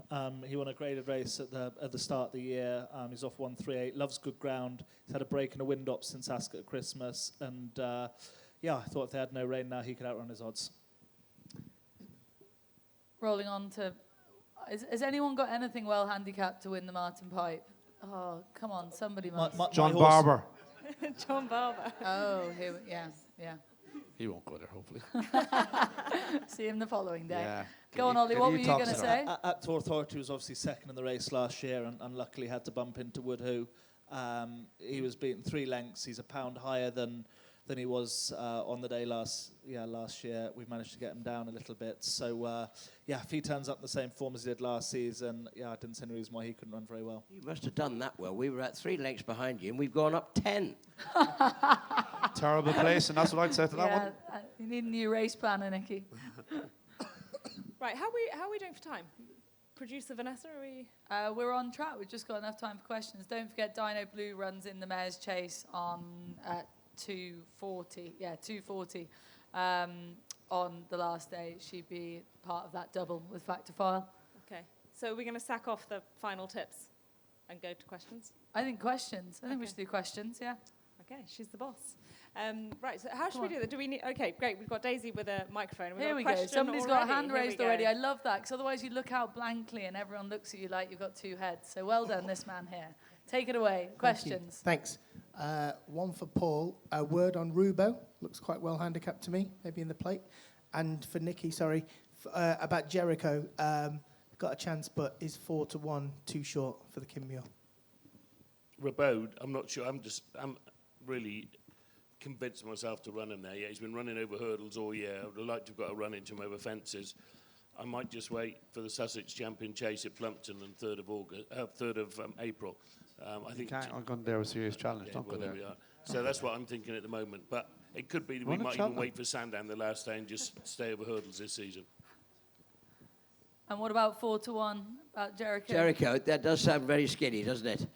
He won a graded race at the start of the year. He's off 138, loves good ground. He's had a break and a wind up since Ascot at Christmas, and yeah, I thought if they had no rain now, he could outrun his odds. Rolling on to, has anyone got anything well handicapped to win the Martin Pipe? Oh, come on, somebody must. John Barber. John Barber. Oh, yeah. He won't go there, hopefully. See him the following day. Yeah. Go on, Ollie, what were you going to say? Actor Authority was obviously second in the race last year, and unluckily had to bump into Woodhoo. He was beaten 3 lengths. He's a pound higher than he was on the day last year. We've managed to get him down a little bit. So, yeah, if he turns up in the same form as he did last season, yeah, I didn't see any reason why he couldn't run very well. You must have done that well. We were at 3 lengths behind you, and we've gone up 10. Terrible place, and that's what I'd say to that one. You need a new race planner, Nicky. Right, how are we doing for time? Producer Vanessa, are we? We're on track. We've just got enough time for questions. Don't forget, Dino Blue runs in the Mayor's Chase at 2:40. Yeah, 2:40 on the last day. She'd be part of that double with Factor File. Okay, so we're going to sack off the final tips and go to questions? I think questions. I think we Okay. should do questions, yeah. Okay, she's the boss. Right, so how should we do that? Do we need? Okay, great. We've got Daisy with a microphone. We've Here got a we go. question Somebody's got a already. hand Here we raised go. already. I love that, because otherwise you look out blankly and everyone looks at you like you've got 2 heads. So well done, this man here. Take it away. Questions. Thanks. One for Paul. A word on Rubo. Looks quite well handicapped to me, maybe in the plate. And for Nicky, sorry, about Jericho. Got a chance, but is 4-1 too short for the Kinmure? Rabode, I'm not sure. I'm really convinced myself to run him there. Yeah, he's been running over hurdles all year. I would like to have got a run into him over fences. I might just wait for the Sussex Champion Chase at Plumpton on 3rd of April. I think I'm going there with a serious challenge. yeah, Don't well, go there there. we are. So that's what I'm thinking at the moment. But it could be that we Run at might even Cheltenham. wait for Sandown the last day and just stay over hurdles this season. And what about 4-1 about Jericho? Jericho, that does sound very skinny, doesn't it?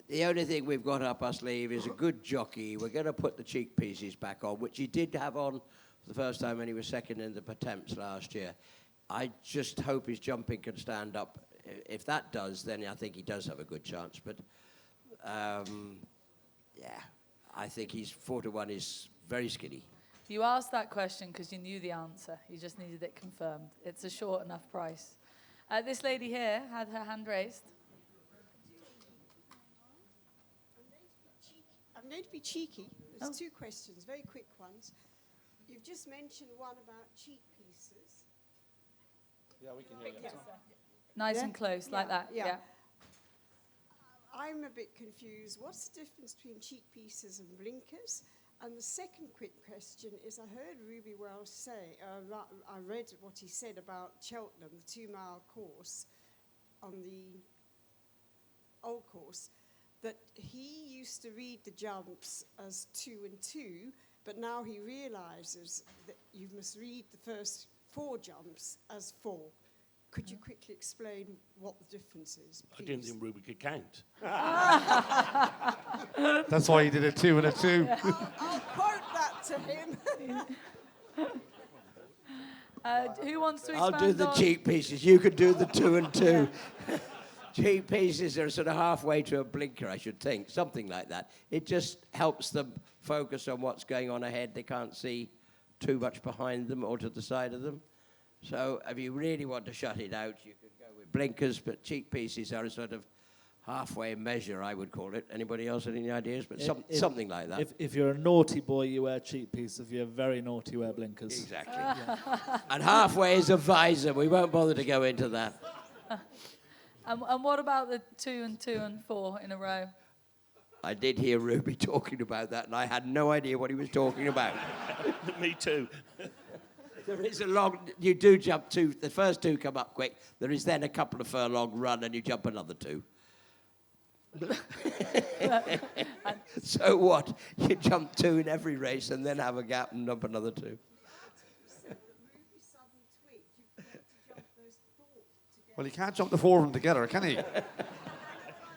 The only thing we've got up our sleeve is a good jockey. We're going to put the cheek pieces back on, which he did have on for the first time when he was second in the Patemps last year. I just hope his jumping can stand up. If that does, then I think he does have a good chance. But, yeah, I think he's 4-1 is very skinny. You asked that question because you knew the answer. You just needed it confirmed. It's a short enough price. This lady here had her hand raised. I'm going to be cheeky. There's 2 questions, very quick ones. You've just mentioned one about cheek pieces. Yeah, we can hear you. Nice Yeah? and close, like Yeah, that. yeah. Yeah. I'm a bit confused. What's the difference between cheek pieces and blinkers? And the second quick question is, I heard Ruby Wells say, I read what he said about Cheltenham, the 2-mile course on the old course, that he used to read the jumps as 2 and 2, but now he realises that you must read the first 4 jumps as 4. Could you quickly explain what the difference is, I didn't please? think Ruby could count. That's why he did a 2 and a 2. I'll quote that to him. Who wants to I'll expand do the on- cheek pieces. You could do the 2 and 2. Cheek pieces are sort of halfway to a blinker, I should think, something like that. It just helps them focus on what's going on ahead. They can't see too much behind them or to the side of them. So if you really want to shut it out, you could go with blinkers, but cheek pieces are a sort of halfway measure, I would call it. Anybody else have any ideas? But something like that. If you're a naughty boy, you wear cheek pieces. If you're very naughty, you wear blinkers. Exactly. And halfway is a visor. We won't bother to go into that. And what about the 2 and 2 and 4 in a row? I did hear Ruby talking about that, and I had no idea what he was talking about. Me too. There is a long, you do jump 2, the first 2 come up quick. There is then a couple of furlong run, and you jump another 2. So what? You jump 2 in every race, and then have a gap and jump another 2. Ruby suddenly tweaked. You have to jump those 4 together. Well, he can't jump the 4 of them together, can he?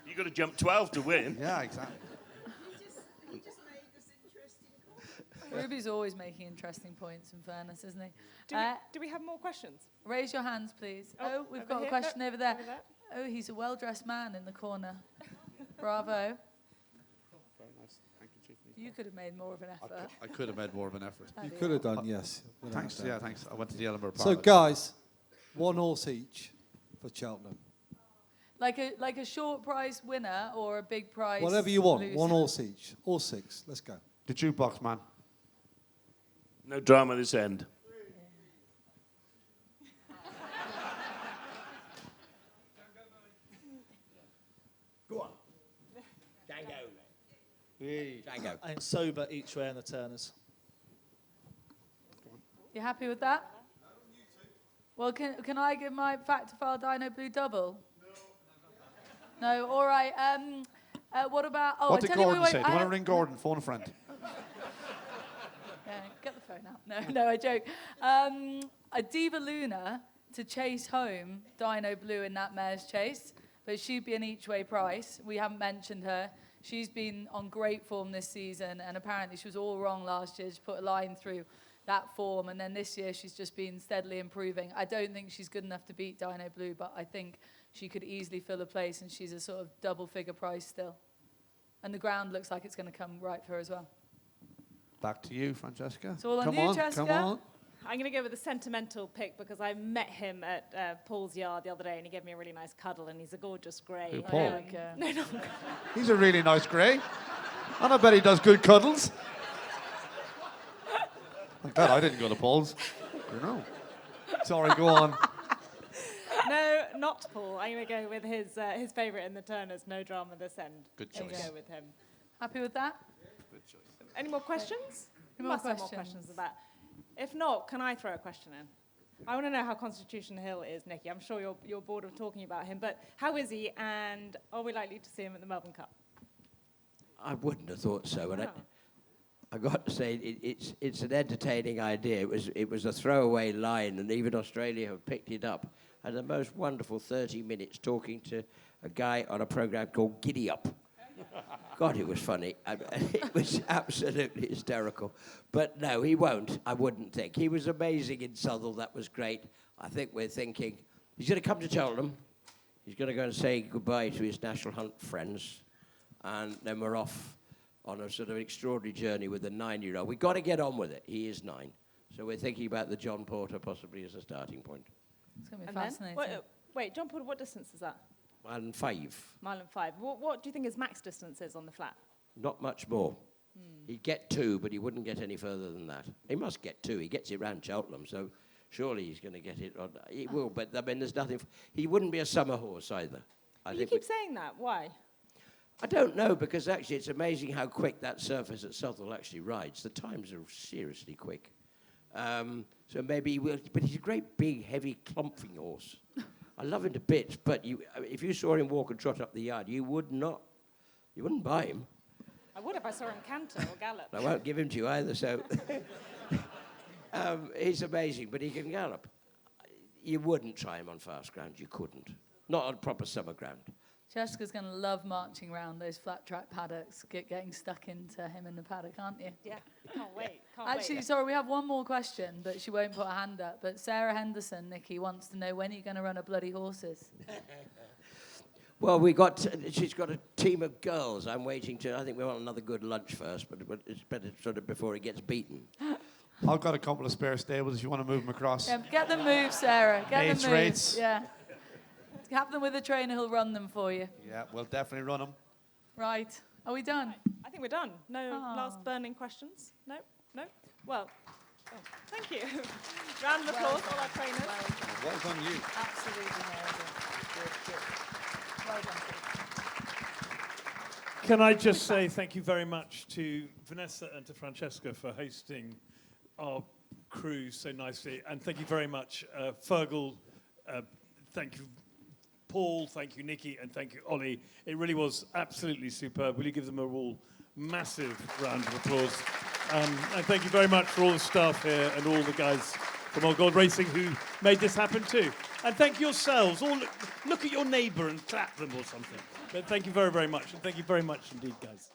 You've got to jump 12 to win. Yeah, exactly. He just made this interesting comment. Ruby's always making interesting points, in fairness, isn't he? Do we have more questions? Raise your hands, please. Oh, We've over got a here. question No, over there. over there. Oh, he's a well-dressed man in the corner. Bravo. Very nice. Thank you, Chief. You could have made more of an effort. I could have made more of an effort. You could have done, yes. without Thanks, doubt. yeah, thanks. I went to the Edinburgh So, Parliament. guys, 1 horse each for Cheltenham. Like a short prize winner or a big prize Whatever you want, loser? 1 horse each. Or 6. Let's go. The jukebox man. No drama this end. Go on. Django. And sober each way in the turners. You happy with that? Well, can I give my Factifile Dino Blue double? No, all right. What about... Oh, What I did tell you Gordon what, say? Do I you want have- to ring Gordon? Phone a friend. Yeah, get the phone out. No, I joke. A Diva Luna to chase home Dino Blue in that mare's chase, but she'd be an each-way price. We haven't mentioned her. She's been on great form this season, and apparently she was all wrong last year. She put a line through that form, and then this year she's just been steadily improving. I don't think she's good enough to beat Dino Blue, but I think she could easily fill a place, and she's a sort of double-figure price still. And the ground looks like it's going to come right for her as well. Back to you, Francesca. It's all on Come you, on, Jessica. come on. I'm going to go with a sentimental pick because I met him at Paul's yard the other day and he gave me a really nice cuddle and he's a gorgeous grey. Who, Paul? No, no. He's a really nice grey. And I bet he does good cuddles. I'm glad I didn't go to Paul's. You know. Sorry, go on. No, not Paul. I'm going to go with his favourite in the Turners, No Drama This End. Good I'm gonna choice. go with him. Happy with that? Good choice. Any more questions? Any You more must have more questions? questions about. If not, can I throw a question in? I want to know how Constitution Hill is, Nicky. I'm sure you're bored of talking about him, but how is he, and are we likely to see him at the Melbourne Cup? I wouldn't have thought so. And Oh. I got to say, it's an entertaining idea. It was a throwaway line, and even Australia have picked it up. And the most wonderful 30 minutes talking to a guy on a program called Giddy Up. God, it was funny. It was absolutely hysterical. But no, he won't, I wouldn't think. He was amazing in Southall. That was great. I think we're thinking he's going to come to Cheltenham. He's going to go and say goodbye to his National Hunt friends. And then we're off on a sort of extraordinary journey with a 9-year-old. We've got to get on with it. He is 9. So we're thinking about the John Porter possibly as a starting point. It's going to be And then? fascinating. Wait, John Porter, what distance is that? 1.5. Mile and 5. What do you think his max distance is on the flat? Not much more. He'd get 2, but he wouldn't get any further than that. He must get 2. He gets it round Cheltenham, so surely he's going to get it. He will, but I mean, there's nothing. He wouldn't be a summer horse either. You keep saying that. Why? I don't know, because actually it's amazing how quick that surface at Southall actually rides. The times are seriously quick. So maybe he will, but he's a great big, heavy, clumping horse. I love him to bits, but if you saw him walk and trot up the yard, you wouldn't buy him. I would if I saw him canter or gallop. I won't give him to you either, so... He's amazing, but he can gallop. You wouldn't try him on fast ground. You couldn't. Not on proper summer ground. Jessica's going to love marching around those flat track paddocks, getting stuck into him in the paddock, aren't you? Yeah, can't wait. Actually, sorry, we have one more question, but she won't put her hand up. But Sarah Henderson, Nicky, wants to know when you're going to run a bloody horses. Well, she's got a team of girls. I'm waiting I think we want another good lunch first, but it's better sort of before he gets beaten. I've got a couple of spare stables if you want to move them across. Yeah, get them moved, Sarah. Get Mates them moved. rates. Yeah. Have them with a trainer who'll run them for you. Yeah, we'll definitely run them. Right. Are we done? I think we're done. No Oh. last burning questions? No? No? Well, thank you. Round of applause, all our trainers. Well done, you. Absolutely nailed it. Good. Well done. Can I just say thank you very much to Vanessa and to Francesca for hosting our cruise so nicely. And thank you very much, Fergal. Thank you, Paul. Thank you, Nicky. And thank you, Olly. It really was absolutely superb. Will you give them a all massive round of applause? And thank you very much for all the staff here and all the guys from Old Gold Racing who made this happen too. And thank yourselves. All look at your neighbour and clap them or something. But thank you very, very much. And thank you very much indeed, guys.